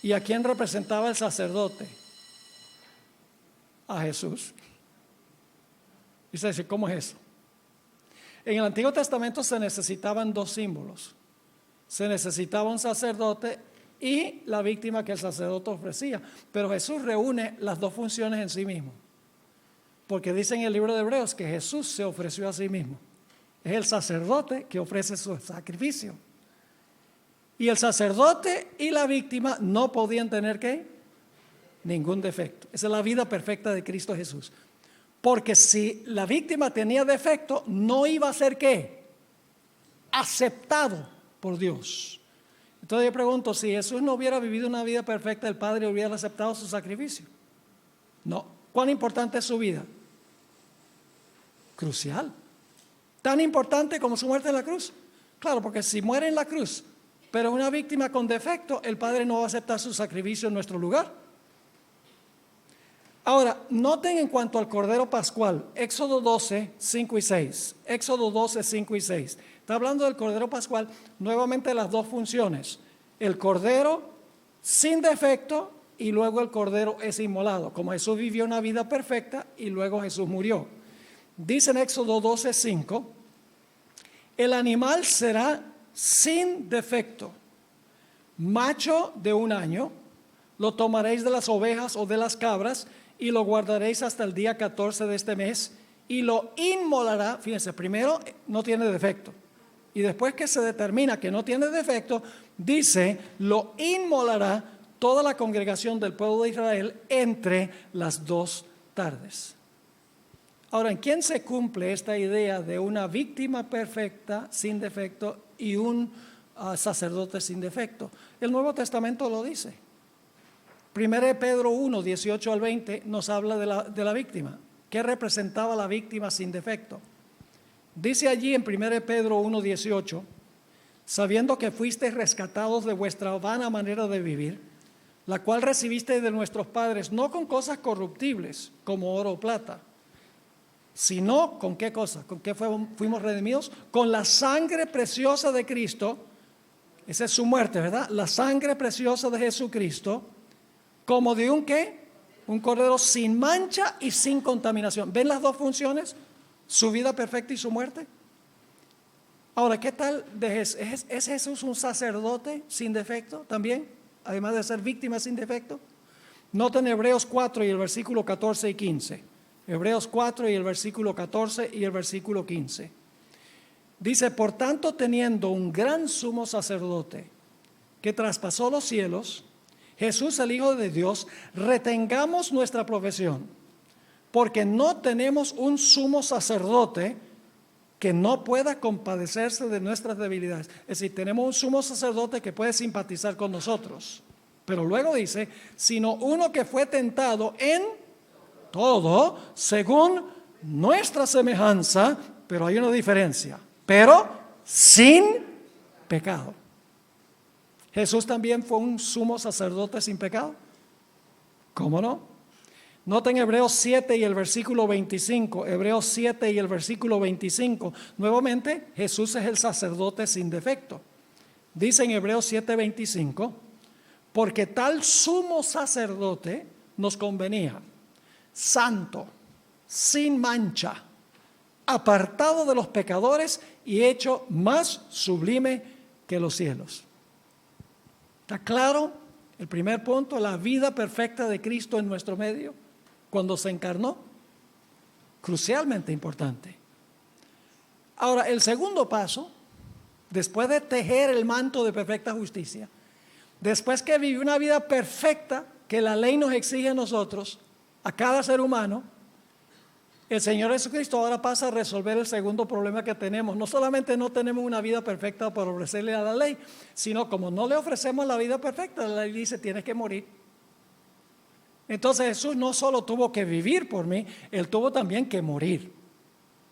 ¿Y a quién representaba el sacerdote? A Jesús. Y se dice: ¿cómo es eso? En el Antiguo Testamento se necesitaban dos símbolos. Se necesitaba un sacerdote y la víctima que el sacerdote ofrecía. Pero Jesús reúne las dos funciones en sí mismo. Porque dice en el libro de Hebreos que Jesús se ofreció a sí mismo. Es el sacerdote que ofrece su sacrificio. Y el sacerdote y la víctima no podían tener ¿qué? Ningún defecto. Esa es la vida perfecta de Cristo Jesús. Porque si la víctima tenía defecto, no iba a ser ¿qué? Aceptado por Dios. Entonces yo pregunto: si Jesús no hubiera vivido una vida perfecta, ¿el Padre hubiera aceptado su sacrificio? No. ¿Cuán importante es su vida? Crucial. Tan importante como su muerte en la cruz. Claro, porque si muere en la cruz, pero una víctima con defecto, el Padre no va a aceptar su sacrificio en nuestro lugar. Ahora, noten en cuanto al Cordero Pascual, Éxodo 12, 5 y 6. Éxodo 12, 5 y 6. Está hablando del Cordero Pascual, nuevamente las dos funciones. El Cordero sin defecto y luego el Cordero es inmolado. Como Jesús vivió una vida perfecta y luego Jesús murió. Dice en Éxodo 12, 5, el animal será sin defecto, macho de 1 año, lo tomaréis de las ovejas o de las cabras y lo guardaréis hasta el día 14 de este mes y lo inmolará. Fíjense, primero no tiene defecto y después que se determina que no tiene defecto, dice, lo inmolará toda la congregación del pueblo de Israel entre las 2 tardes. Ahora, ¿en quién se cumple esta idea de una víctima perfecta, sin defecto, y un sacerdote sin defecto? El Nuevo Testamento lo dice. 1 Pedro 1, 18 al 20 nos habla de la víctima. ¿Qué representaba la víctima sin defecto? Dice allí en 1 Pedro 1, 18, sabiendo que fuisteis rescatados de vuestra vana manera de vivir, la cual recibisteis de nuestros padres, no con cosas corruptibles, como oro o plata, sino con qué cosa, con qué fuimos redimidos, con la sangre preciosa de Cristo. Esa es su muerte, ¿verdad? La sangre preciosa de Jesucristo, como de un ¿qué? Un cordero sin mancha y sin contaminación. ¿Ven las dos funciones? Su vida perfecta y su muerte. Ahora, ¿qué tal ¿Es Jesús un sacerdote sin defecto también? Además de ser víctima sin defecto. Noten Hebreos 4 y el versículo 14 y 15. Hebreos 4 y el versículo 14 y el versículo 15. Dice, por tanto, teniendo un gran sumo sacerdote que traspasó los cielos, Jesús el Hijo de Dios, retengamos nuestra profesión, porque no tenemos un sumo sacerdote que no pueda compadecerse de nuestras debilidades. Es decir, tenemos un sumo sacerdote que puede simpatizar con nosotros. Pero luego dice, sino uno que fue tentado en todo, según nuestra semejanza, pero hay una diferencia, pero sin pecado. ¿Jesús también fue un sumo sacerdote sin pecado? ¿Cómo no? Noten Hebreos 7 y el versículo 25. Hebreos 7 y el versículo 25. Nuevamente, Jesús es el sacerdote sin defecto. Dice en Hebreos 7, 25, porque tal sumo sacerdote nos convenía, santo, sin mancha, apartado de los pecadores y hecho más sublime que los cielos. ¿Está claro? El primer punto, la vida perfecta de Cristo en nuestro medio, cuando se encarnó, crucialmente importante. Ahora, el segundo paso, después de tejer el manto de perfecta justicia, después que vivió una vida perfecta que la ley nos exige a nosotros, a cada ser humano, el Señor Jesucristo ahora pasa a resolver el segundo problema que tenemos. No solamente no tenemos una vida perfecta para ofrecerle a la ley, sino como no le ofrecemos la vida perfecta, la ley dice tienes que morir. Entonces Jesús no solo tuvo que vivir por mí, Él tuvo también que morir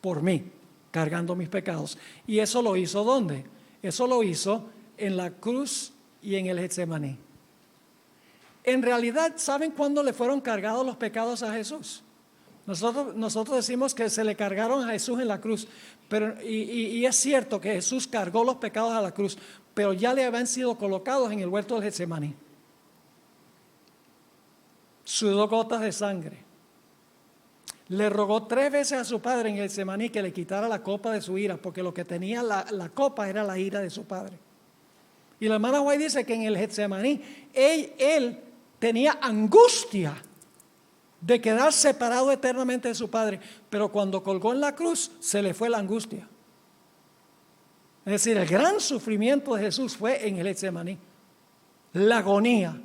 por mí, cargando mis pecados. ¿Y eso lo hizo dónde? Eso lo hizo en la cruz y en el Getsemaní. En realidad, ¿saben cuándo le fueron cargados los pecados a Jesús? Nosotros decimos que se le cargaron a Jesús en la cruz, pero, y es cierto que Jesús cargó los pecados a la cruz, pero ya le habían sido colocados en el huerto del Getsemaní. Sudó gotas de sangre. Le rogó 3 veces a su padre en el Getsemaní que le quitara la copa de su ira, porque lo que tenía la copa era la ira de su padre. Y la hermana White dice que en el Getsemaní él tenía angustia de quedar separado eternamente de su padre, pero cuando colgó en la cruz se le fue la angustia. Es decir, el gran sufrimiento de Jesús fue en el Getsemaní, la agonía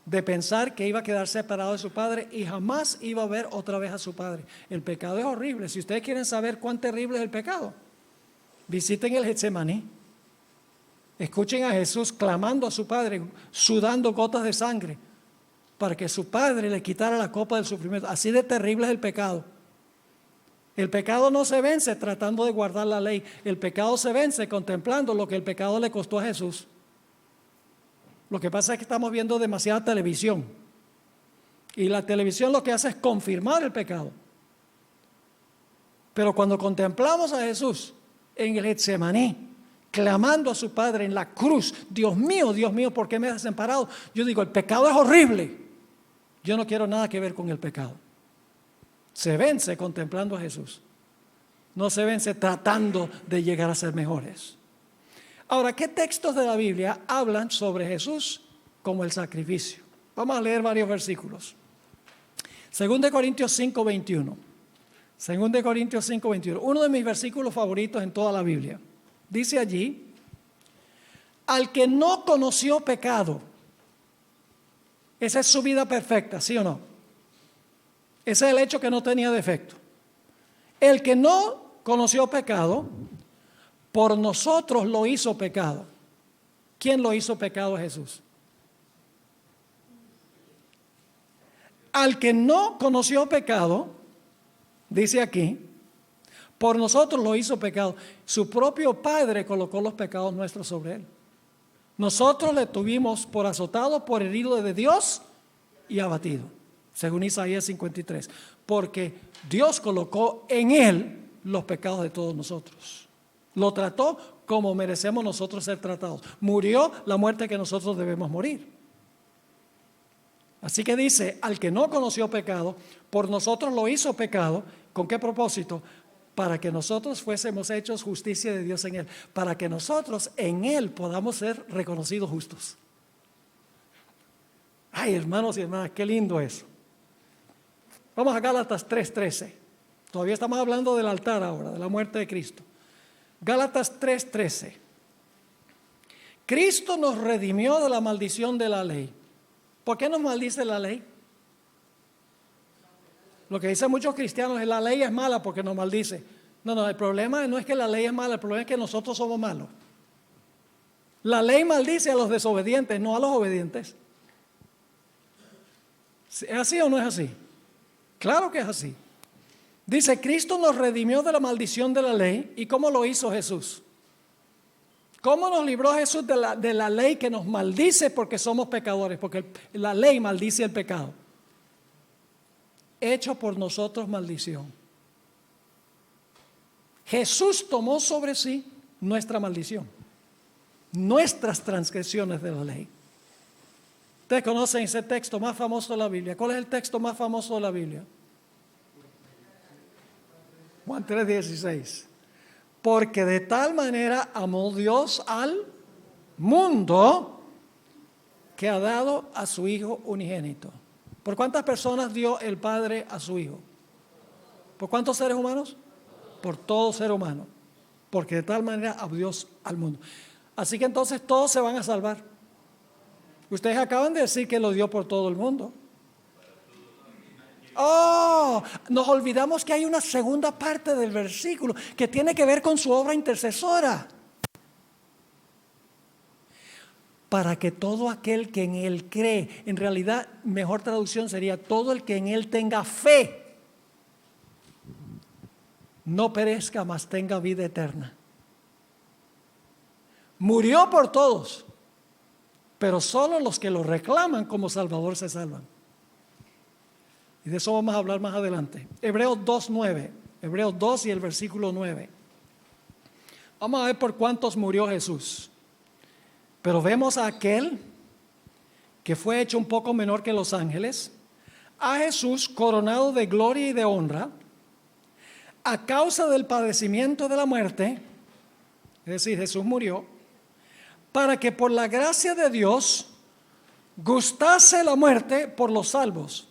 de pensar que iba a quedar separado de su padre y jamás iba a ver otra vez a su padre. El pecado es horrible. Si ustedes quieren saber cuán terrible es el pecado, visiten el Getsemaní. Escuchen a Jesús clamando a su padre, sudando gotas de sangre, para que su padre le quitara la copa del sufrimiento. Así de terrible es el pecado. El pecado no se vence tratando de guardar la ley. El pecado se vence contemplando lo que el pecado le costó a Jesús. Lo que pasa es que estamos viendo demasiada televisión. Y la televisión lo que hace es confirmar el pecado. Pero cuando contemplamos a Jesús en el Getsemaní, clamando a su Padre en la cruz, Dios mío, ¿por qué me has desamparado? Yo digo, el pecado es horrible. Yo no quiero nada que ver con el pecado. Se vence contemplando a Jesús. No se vence tratando de llegar a ser mejores. Ahora, ¿qué textos de la Biblia hablan sobre Jesús como el sacrificio? Vamos a leer varios versículos. 2 Corintios 5, 21. 2 Corintios 5, 21. Uno de mis versículos favoritos en toda la Biblia. Dice allí, al que no conoció pecado, esa es su vida perfecta, ¿sí o no? Ese es el hecho que no tenía defecto. El que no conoció pecado, por nosotros lo hizo pecado. ¿Quién lo hizo pecado a Jesús? Al que no conoció pecado, dice aquí, por nosotros lo hizo pecado. Su propio Padre colocó los pecados nuestros sobre él. Nosotros le tuvimos por azotado, por herido de Dios y abatido, según Isaías 53. Porque Dios colocó en él los pecados de todos nosotros. Lo trató como merecemos nosotros ser tratados. Murió la muerte que nosotros debemos morir. Así que dice, al que no conoció pecado, por nosotros lo hizo pecado. ¿Con qué propósito? Para que nosotros fuésemos hechos justicia de Dios en Él. Para que nosotros en Él podamos ser reconocidos justos. Ay, hermanos y hermanas, qué lindo eso. Vamos a Gálatas 3:13. Todavía estamos hablando del altar ahora, de la muerte de Cristo. Gálatas 3:13. Cristo nos redimió de la maldición de la ley. ¿Por qué nos maldice la ley? Lo que dicen muchos cristianos es la ley es mala porque nos maldice. No, el problema no es que la ley es mala, el problema es que nosotros somos malos. La ley maldice a los desobedientes, no a los obedientes. ¿Es así o no es así? Claro que es así. Dice, Cristo nos redimió de la maldición de la ley. ¿Y cómo lo hizo Jesús? ¿Cómo nos libró Jesús de la ley que nos maldice porque somos pecadores? Porque la ley maldice el pecado. Hecho por nosotros maldición. Jesús tomó sobre sí nuestra maldición, nuestras transgresiones de la ley. Ustedes conocen ese texto más famoso de la Biblia. ¿Cuál es el texto más famoso de la Biblia? Juan 3:16. Porque de tal manera amó Dios al mundo que ha dado a su Hijo unigénito. ¿Por cuántas personas dio el Padre a su Hijo? ¿Por cuántos seres humanos? Por todo ser humano. Porque de tal manera amó Dios al mundo. Así que entonces todos se van a salvar. Ustedes acaban de decir que lo dio por todo el mundo. Oh, nos olvidamos que hay una segunda parte del versículo que tiene que ver con su obra intercesora. Para que todo aquel que en Él cree, en realidad, mejor traducción sería todo el que en Él tenga fe, no perezca, mas tenga vida eterna. Murió por todos, pero solo los que lo reclaman como Salvador se salvan. Y de eso vamos a hablar más adelante. Hebreos 2:9. Hebreos 2 y el versículo 9. Vamos a ver por cuántos murió Jesús. Pero vemos a aquel que fue hecho un poco menor que los ángeles, a Jesús coronado de gloria y de honra, a causa del padecimiento de la muerte, es decir, Jesús murió, para que por la gracia de Dios gustase la muerte por los salvos.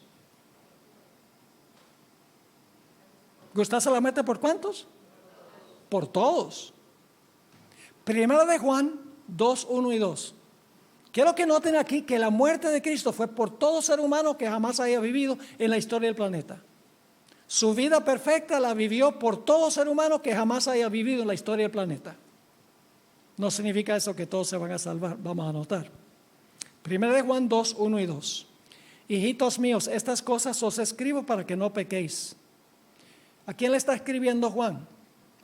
¿Gustase la muerte por cuántos? Por todos. Primera de Juan 2:1 y 2. Quiero que noten aquí que la muerte de Cristo fue por todo ser humano que jamás haya vivido en la historia del planeta. Su vida perfecta la vivió por todo ser humano que jamás haya vivido en la historia del planeta. No significa eso que todos se van a salvar, vamos a notar. Primera de Juan 2:1 y 2. Hijitos míos, estas cosas os escribo para que no pequéis. ¿A quién le está escribiendo Juan?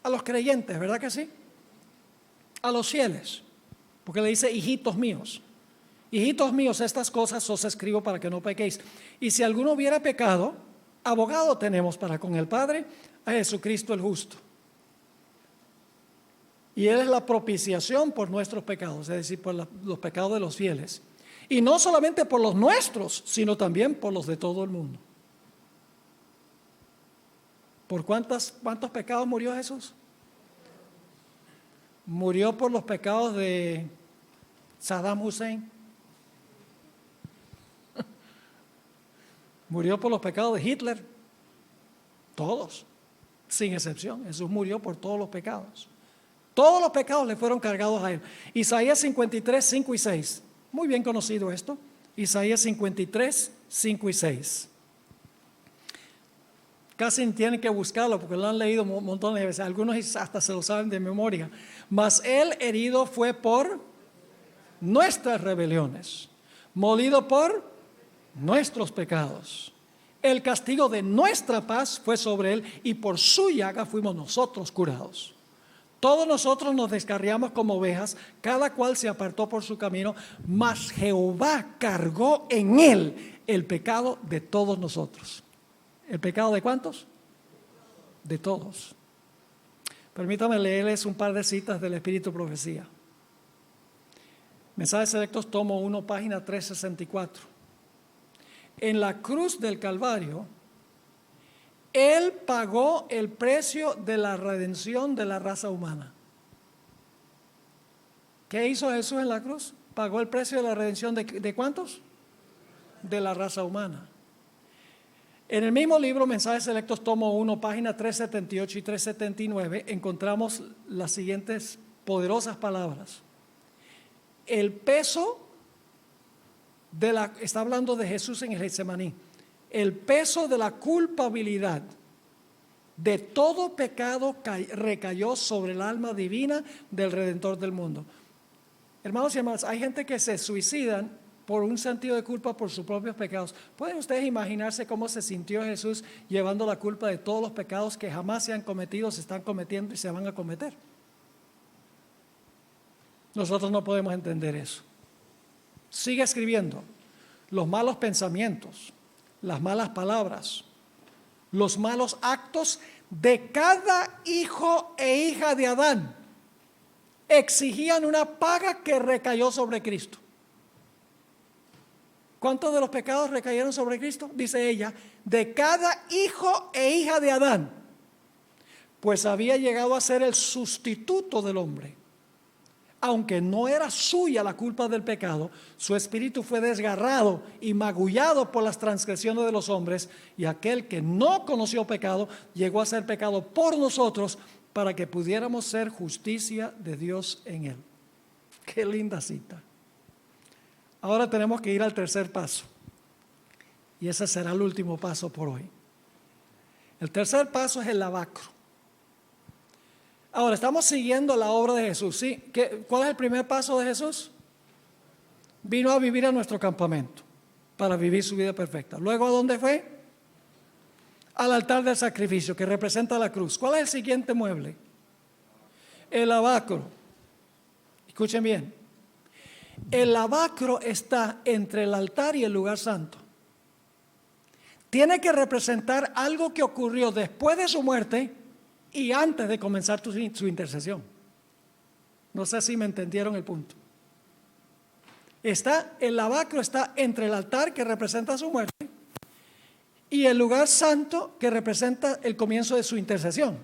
A los creyentes, ¿verdad que sí? A los fieles, porque le dice hijitos míos. Hijitos míos, estas cosas os escribo para que no pequéis. Y si alguno hubiera pecado, abogado tenemos para con el Padre, a Jesucristo el justo. Y Él es la propiciación por nuestros pecados, es decir, por los pecados de los fieles. Y no solamente por los nuestros, sino también por los de todo el mundo. ¿Por cuántos pecados murió Jesús? Murió por los pecados de Saddam Hussein. Murió por los pecados de Hitler. Todos, sin excepción. Jesús murió por todos los pecados. Todos los pecados le fueron cargados a Él. Isaías 53, 5 y 6. Muy bien conocido esto. Isaías 53, 5 y 6. Casi tienen que buscarlo porque lo han leído un montón de veces. Algunos hasta se lo saben de memoria. Mas Él herido fue por nuestras rebeliones, molido por nuestros pecados. El castigo de nuestra paz fue sobre Él y por su llaga fuimos nosotros curados. Todos nosotros nos descarriamos como ovejas, cada cual se apartó por su camino, mas Jehová cargó en Él el pecado de todos nosotros. ¿El pecado de cuántos? De todos. Permítame leerles un par de citas del Espíritu Profecía. Mensajes Selectos, tomo 1, página 364. En la cruz del Calvario, Él pagó el precio de la redención de la raza humana. ¿Qué hizo Jesús en la cruz? Pagó el precio de la redención ¿de cuántos? De la raza humana. En el mismo libro, Mensajes Selectos, tomo 1, página 378 y 379, encontramos las siguientes poderosas palabras. El peso está hablando de Jesús en el Getsemaní, el peso de la culpabilidad de todo pecado recayó sobre el alma divina del Redentor del mundo. Hermanos y hermanas, hay gente que se suicidan por un sentido de culpa por sus propios pecados. ¿Pueden ustedes imaginarse cómo se sintió Jesús llevando la culpa de todos los pecados que jamás se han cometido, se están cometiendo y se van a cometer? Nosotros no podemos entender eso. Sigue escribiendo. Los malos pensamientos, las malas palabras, los malos actos de cada hijo e hija de Adán exigían una paga que recayó sobre Cristo. ¿Cuántos de los pecados recayeron sobre Cristo? Dice ella, de cada hijo e hija de Adán, pues había llegado a ser el sustituto del hombre. Aunque no era suya la culpa del pecado, su espíritu fue desgarrado y magullado por las transgresiones de los hombres, y aquel que no conoció pecado llegó a ser pecado por nosotros para que pudiéramos ser justicia de Dios en él. Qué linda cita. Ahora tenemos que ir al tercer paso, y ese será el último paso por hoy. El tercer paso es el lavacro. Ahora, estamos siguiendo la obra de Jesús, ¿sí? ¿Cuál es el primer paso de Jesús? Vino a vivir a nuestro campamento para vivir su vida perfecta. Luego, ¿a dónde fue? Al altar del sacrificio, que representa la cruz. ¿Cuál es el siguiente mueble? El lavacro. Escuchen bien. El lavacro está entre el altar y el lugar santo. Tiene que representar algo que ocurrió después de su muerte y antes de comenzar su intercesión. No sé si me entendieron el punto. El lavacro está entre el altar, que representa su muerte, y el lugar santo, que representa el comienzo de su intercesión.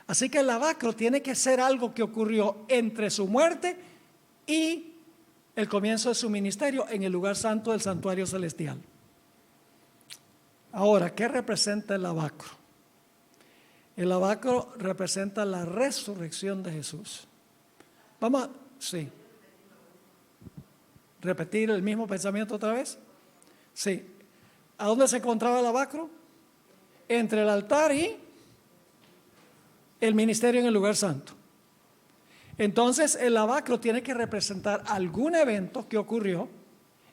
Así que el lavacro tiene que ser algo que ocurrió entre su muerte y el comienzo de su ministerio en el lugar santo del santuario celestial. Ahora, ¿qué representa el lavacro? El lavacro representa la resurrección de Jesús. Vamos a, sí. ¿Repetir el mismo pensamiento otra vez? Sí. ¿A dónde se encontraba el lavacro? Entre el altar y el ministerio en el lugar santo. Entonces el lavacro tiene que representar algún evento que ocurrió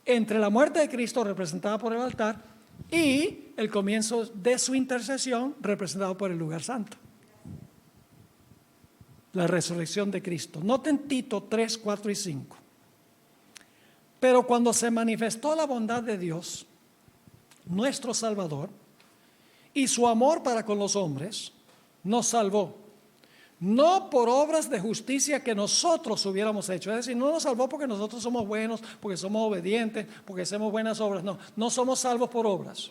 entre la muerte de Cristo, representada por el altar, y el comienzo de su intercesión, representado por el lugar santo. La resurrección de Cristo. Noten Tito 3, 4 y 5. Pero cuando se manifestó la bondad de Dios, nuestro Salvador, y su amor para con los hombres, nos salvó. No por obras de justicia que nosotros hubiéramos hecho. Es decir, no nos salvó porque nosotros somos buenos, porque somos obedientes, porque hacemos buenas obras. No, no somos salvos por obras.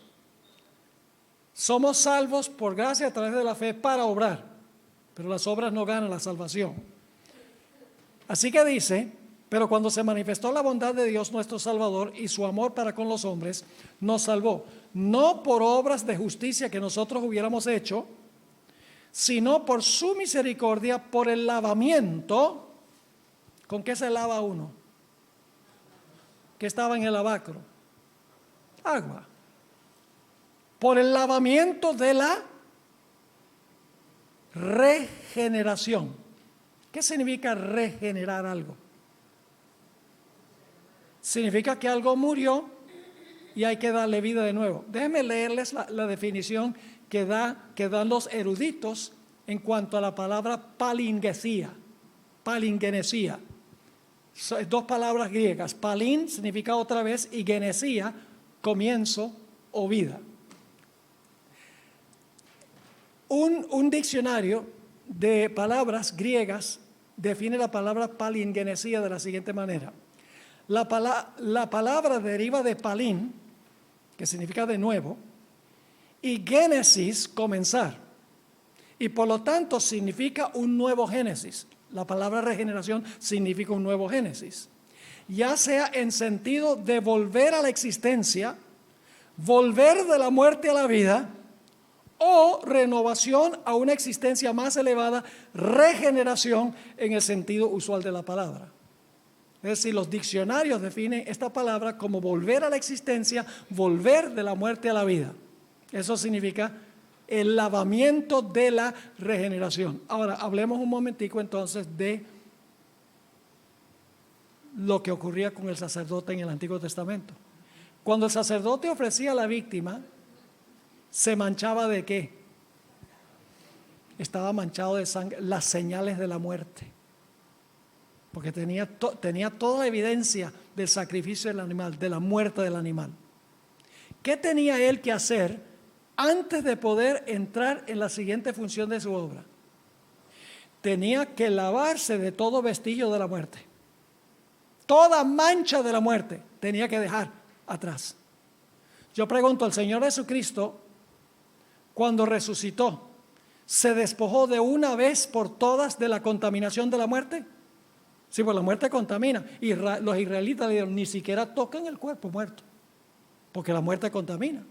Somos salvos por gracia a través de la fe para obrar. Pero las obras no ganan la salvación. Así que dice, pero cuando se manifestó la bondad de Dios nuestro Salvador y su amor para con los hombres, nos salvó. No por obras de justicia que nosotros hubiéramos hecho, sino por su misericordia, por el lavamiento. ¿Con qué se lava uno? ¿Qué estaba en el lavacro? Agua. Por el lavamiento de la regeneración. ¿Qué significa regenerar algo? Significa que algo murió y hay que darle vida de nuevo. Déjenme leerles la definición que dan los eruditos en cuanto a la palabra palingenesia. Palingenesia. Son dos palabras griegas. Palin significa otra vez y genesia, comienzo o vida. Un diccionario de palabras griegas define la palabra palingenesia de la siguiente manera. La palabra deriva de palin, que significa de nuevo, y Génesis, comenzar. Y por lo tanto significa un nuevo Génesis. La palabra regeneración significa un nuevo Génesis. Ya sea en sentido de volver a la existencia, volver de la muerte a la vida, o renovación a una existencia más elevada, regeneración en el sentido usual de la palabra. Es decir, los diccionarios definen esta palabra como volver a la existencia, volver de la muerte a la vida. Eso significa el lavamiento de la regeneración. Ahora, hablemos un momentico entonces de lo que ocurría con el sacerdote en el Antiguo Testamento. Cuando el sacerdote ofrecía a la víctima, ¿se manchaba de qué? Estaba manchado de sangre, las señales de la muerte. Porque tenía toda la evidencia del sacrificio del animal, de la muerte del animal. ¿Qué tenía él que hacer antes de poder entrar en la siguiente función de su obra? Tenía que lavarse de todo vestigio de la muerte. Toda mancha de la muerte tenía que dejar atrás. Yo pregunto, ¿el Señor Jesucristo, cuando resucitó, se despojó de una vez por todas de la contaminación de la muerte? Sí, pues la muerte contamina. Y los israelitas le dijeron, ni siquiera toquen el cuerpo muerto, porque la muerte contamina.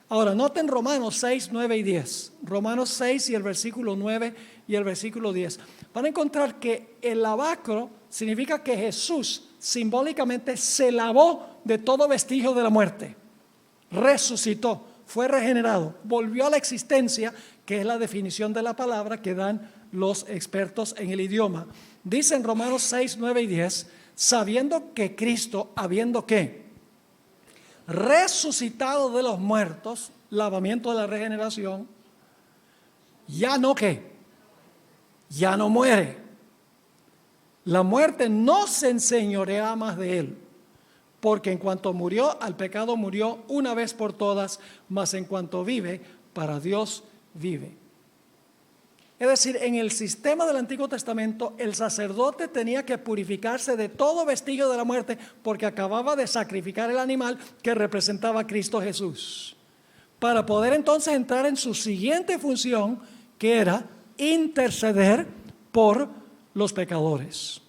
Ahora, noten Romanos 6, 9 y 10. Romanos 6 y el versículo 9 y el versículo 10. Van a encontrar que el lavacro significa que Jesús simbólicamente se lavó de todo vestigio de la muerte. Resucitó, fue regenerado, volvió a la existencia, que es la definición de la palabra que dan los expertos en el idioma. Dice en Romanos 6, 9 y 10, sabiendo que Cristo, habiendo ¿qué? Resucitado de los muertos, lavamiento de la regeneración, ya no ¿qué? Ya no muere. La muerte no se enseñorea más de él, porque en cuanto murió, al pecado murió una vez por todas, mas en cuanto vive, para Dios vive. Es decir, en el sistema del Antiguo Testamento, el sacerdote tenía que purificarse de todo vestigio de la muerte porque acababa de sacrificar el animal que representaba a Cristo Jesús, para poder entonces entrar en su siguiente función, que era interceder por los pecadores.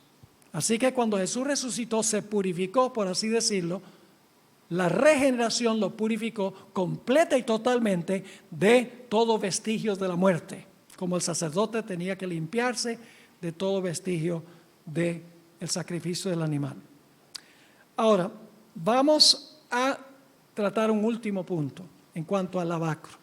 Así que cuando Jesús resucitó, se purificó, por así decirlo, la regeneración lo purificó completa y totalmente de todo vestigio de la muerte, como el sacerdote tenía que limpiarse de todo vestigio del sacrificio del animal. Ahora, vamos a tratar un último punto en cuanto al lavacro.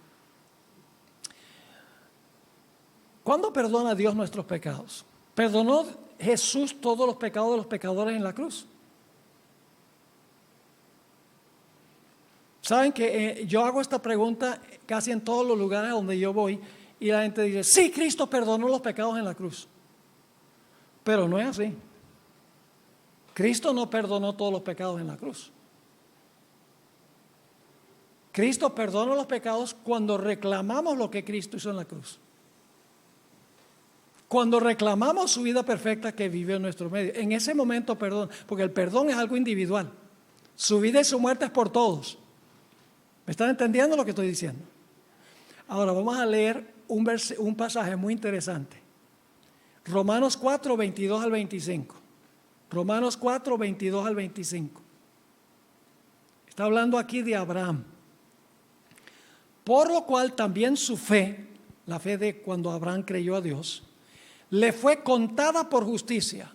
¿Cuándo perdona Dios nuestros pecados? ¿Perdonó Jesús todos los pecados de los pecadores en la cruz? Saben que yo hago esta pregunta casi en todos los lugares donde yo voy, y la gente dice, sí, Cristo perdonó los pecados en la cruz. Pero no es así. Cristo no perdonó todos los pecados en la cruz. Cristo perdona los pecados cuando reclamamos lo que Cristo hizo en la cruz. Cuando reclamamos su vida perfecta que vivió en nuestro medio. En ese momento perdón, porque el perdón es algo individual. Su vida y su muerte es por todos. ¿Me están entendiendo lo que estoy diciendo? Ahora vamos a leer un pasaje muy interesante. Romanos 4, 22 al 25. Romanos 4, 22 al 25. Está hablando aquí de Abraham. Por lo cual también su fe, la fe de cuando Abraham creyó a Dios, le fue contada por justicia.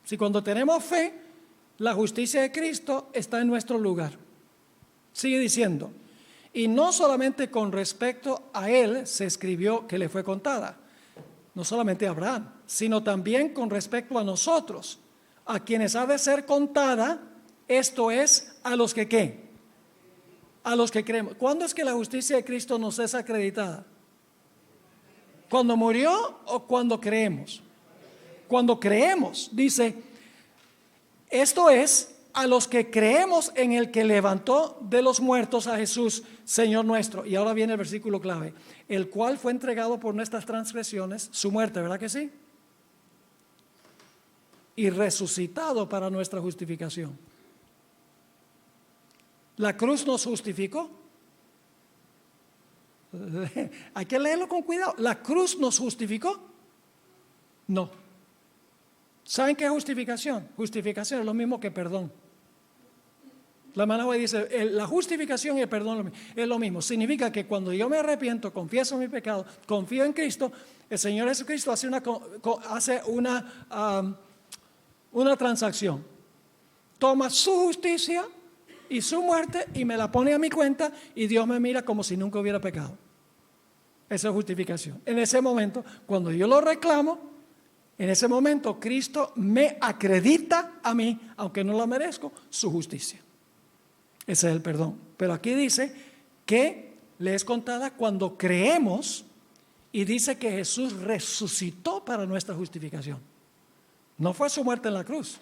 Si cuando tenemos fe, la justicia de Cristo está en nuestro lugar. Sigue diciendo, y no solamente con respecto a él se escribió que le fue contada, no solamente a Abraham, sino también con respecto a nosotros, a quienes ha de ser contada, esto es, a los que ¿qué? A los que creemos. ¿Cuándo es que la justicia de Cristo nos es acreditada? ¿Cuando murió o cuando creemos? Cuando creemos, dice, esto es, a los que creemos en el que levantó de los muertos a Jesús, Señor nuestro. Y ahora viene el versículo clave, el cual fue entregado por nuestras transgresiones, su muerte, ¿verdad que sí? Y resucitado para nuestra justificación. ¿La cruz nos justificó? Hay que leerlo con cuidado. ¿La cruz nos justificó? No. ¿Saben qué es justificación? Justificación es lo mismo que perdón. La hermana White dice, la justificación y el perdón es lo mismo. Significa que cuando yo me arrepiento, confieso mi pecado, confío en Cristo, el Señor Jesucristo hace una transacción. Toma su justicia y su muerte y me la pone a mi cuenta y Dios me mira como si nunca hubiera pecado. Esa es justificación. En ese momento, cuando yo lo reclamo, en ese momento Cristo me acredita a mí, aunque no la merezco, su justicia. Ese es el perdón. Pero aquí dice que le es contada cuando creemos y dice que Jesús resucitó para nuestra justificación. No fue su muerte en la cruz,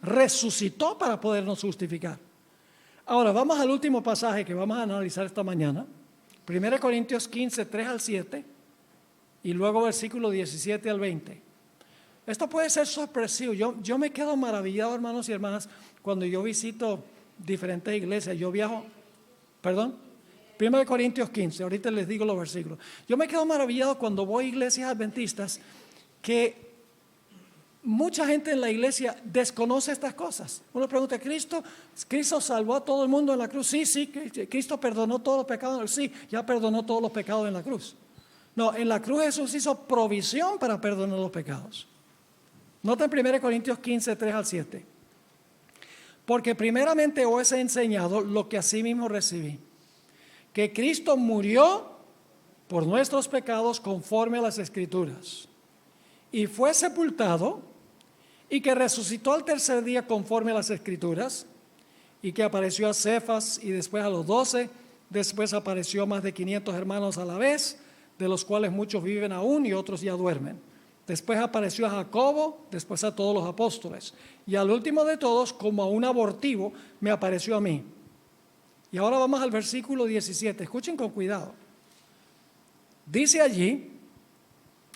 resucitó para podernos justificar. Ahora vamos al último pasaje que vamos a analizar esta mañana. 1 Corintios 15, 3 al 7 y luego versículo 17 al 20. Esto puede ser sorpresivo. Yo me quedo maravillado, hermanos y hermanas, cuando yo visito diferentes iglesias. Yo viajo, 1 Corintios 15, ahorita les digo los versículos. Yo me quedo maravillado cuando voy a iglesias adventistas que mucha gente en la iglesia desconoce estas cosas. Uno pregunta, ¿Cristo salvó a todo el mundo en la cruz? Sí, Cristo perdonó todos los pecados. Sí, ya perdonó todos los pecados en la cruz. No, en la cruz Jesús hizo provisión para perdonar los pecados. Nota en 1 Corintios 15, 3 al 7. Porque primeramente os he enseñado lo que asimismo recibí, que Cristo murió por nuestros pecados conforme a las Escrituras, y fue sepultado, y que resucitó al tercer día conforme a las Escrituras, y que apareció a Cefas y después a los 12, después apareció a más de 500 hermanos a la vez, de los cuales muchos viven aún y otros ya duermen. Después apareció a Jacobo, después a todos los apóstoles. Y al último de todos, como a un abortivo, me apareció a mí. Y ahora vamos al versículo 17. Escuchen con cuidado. Dice allí,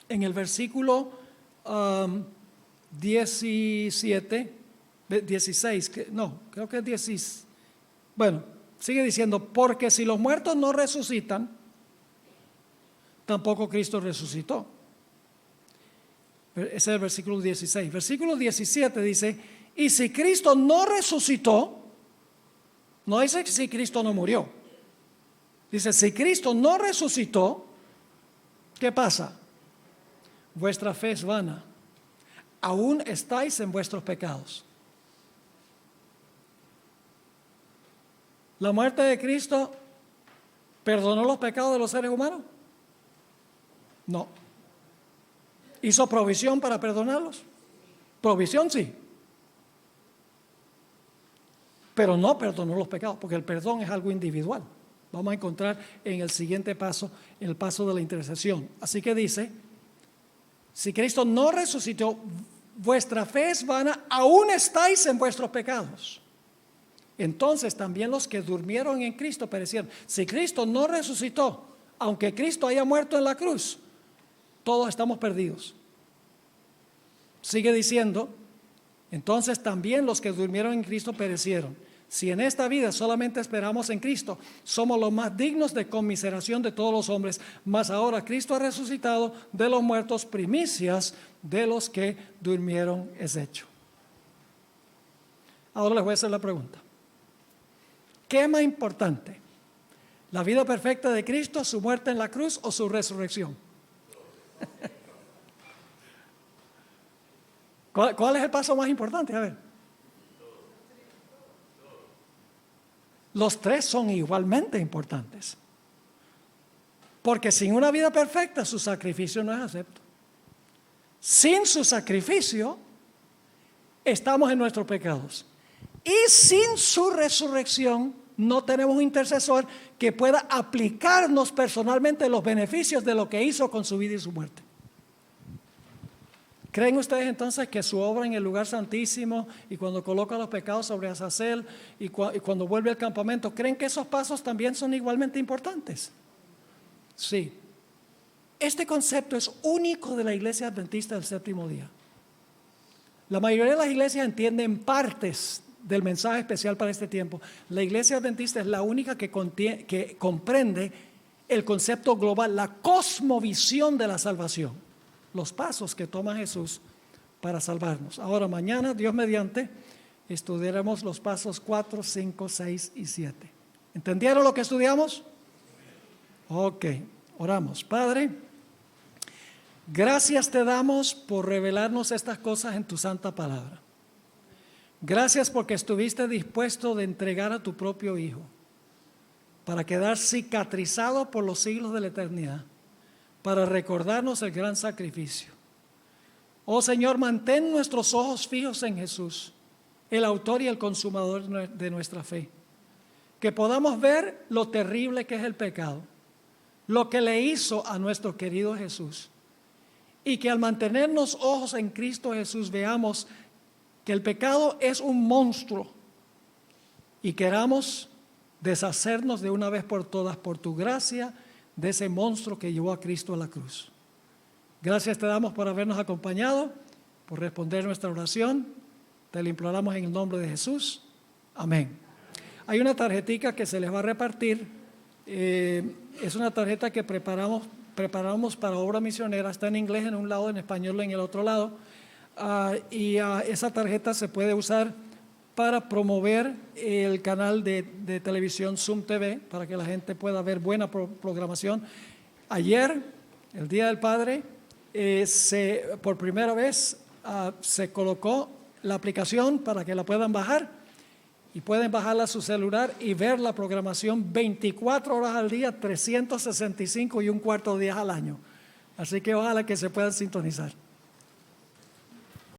en el versículo 16, creo que es 16. Bueno, sigue diciendo, porque si los muertos no resucitan, tampoco Cristo resucitó. Ese es el versículo 16. Versículo 17 dice, y si Cristo no resucitó, no dice si Cristo no murió. Dice, si Cristo no resucitó, ¿qué pasa? Vuestra fe es vana. Aún estáis en vuestros pecados. ¿La muerte de Cristo perdonó los pecados de los seres humanos? No. ¿Hizo provisión para perdonarlos? Provisión sí. Pero no perdonó los pecados, porque el perdón es algo individual. Vamos a encontrar en el siguiente paso, en el paso de la intercesión. Así que dice, si Cristo no resucitó, vuestra fe es vana, aún estáis en vuestros pecados. Entonces también los que durmieron en Cristo perecieron. Si Cristo no resucitó, aunque Cristo haya muerto en la cruz, todos estamos perdidos. Sigue diciendo, entonces también los que durmieron en Cristo perecieron. Si en esta vida solamente esperamos en Cristo, somos los más dignos de conmiseración de todos los hombres, mas ahora Cristo ha resucitado de los muertos, primicias de los que durmieron es hecho. Ahora les voy a hacer la pregunta. ¿Qué es más importante? ¿La vida perfecta de Cristo, su muerte en la cruz o su resurrección? ¿Cuál es el paso más importante? A ver. Los tres son igualmente importantes. Porque sin una vida perfecta, su sacrificio no es acepto. Sin su sacrificio, estamos en nuestros pecados. Y sin su resurrección, no tenemos un intercesor que pueda aplicarnos personalmente los beneficios de lo que hizo con su vida y su muerte. ¿Creen ustedes entonces que su obra en el lugar santísimo y cuando coloca los pecados sobre Azazel y cuando vuelve al campamento, creen que esos pasos también son igualmente importantes? Sí. Este concepto es único de la iglesia adventista del séptimo día. La mayoría de las iglesias entienden partes del mensaje especial para este tiempo. La Iglesia Adventista es la única que comprende el concepto global, la cosmovisión de la salvación, los pasos que toma Jesús para salvarnos. Ahora, mañana, Dios mediante, estudiaremos los pasos 4, 5, 6 y 7. ¿Entendieron lo que estudiamos? Ok, oramos. Padre, gracias te damos por revelarnos estas cosas en tu santa palabra. Gracias porque estuviste dispuesto de entregar a tu propio Hijo para quedar cicatrizado por los siglos de la eternidad, para recordarnos el gran sacrificio. Oh Señor, mantén nuestros ojos fijos en Jesús, el autor y el consumador de nuestra fe. Que podamos ver lo terrible que es el pecado, lo que le hizo a nuestro querido Jesús. Y que al mantenernos ojos en Cristo Jesús veamos que el pecado es un monstruo y queramos deshacernos de una vez por todas, por tu gracia, de ese monstruo que llevó a Cristo a la cruz. Gracias te damos por habernos acompañado, por responder nuestra oración. Te lo imploramos en el nombre de Jesús. Amén. Hay una tarjetita que se les va a repartir. Es una tarjeta que preparamos para obra misionera. Está en inglés en un lado, en español en el otro lado. Esa tarjeta se puede usar para promover el canal de televisión Zoom TV, para que la gente pueda ver buena programación. Ayer, el Día del Padre, por primera vez se colocó la aplicación para que la puedan bajar y pueden bajarla a su celular y ver la programación 24 horas al día, 365 y un cuarto de días al año. Así que ojalá que se puedan sintonizar.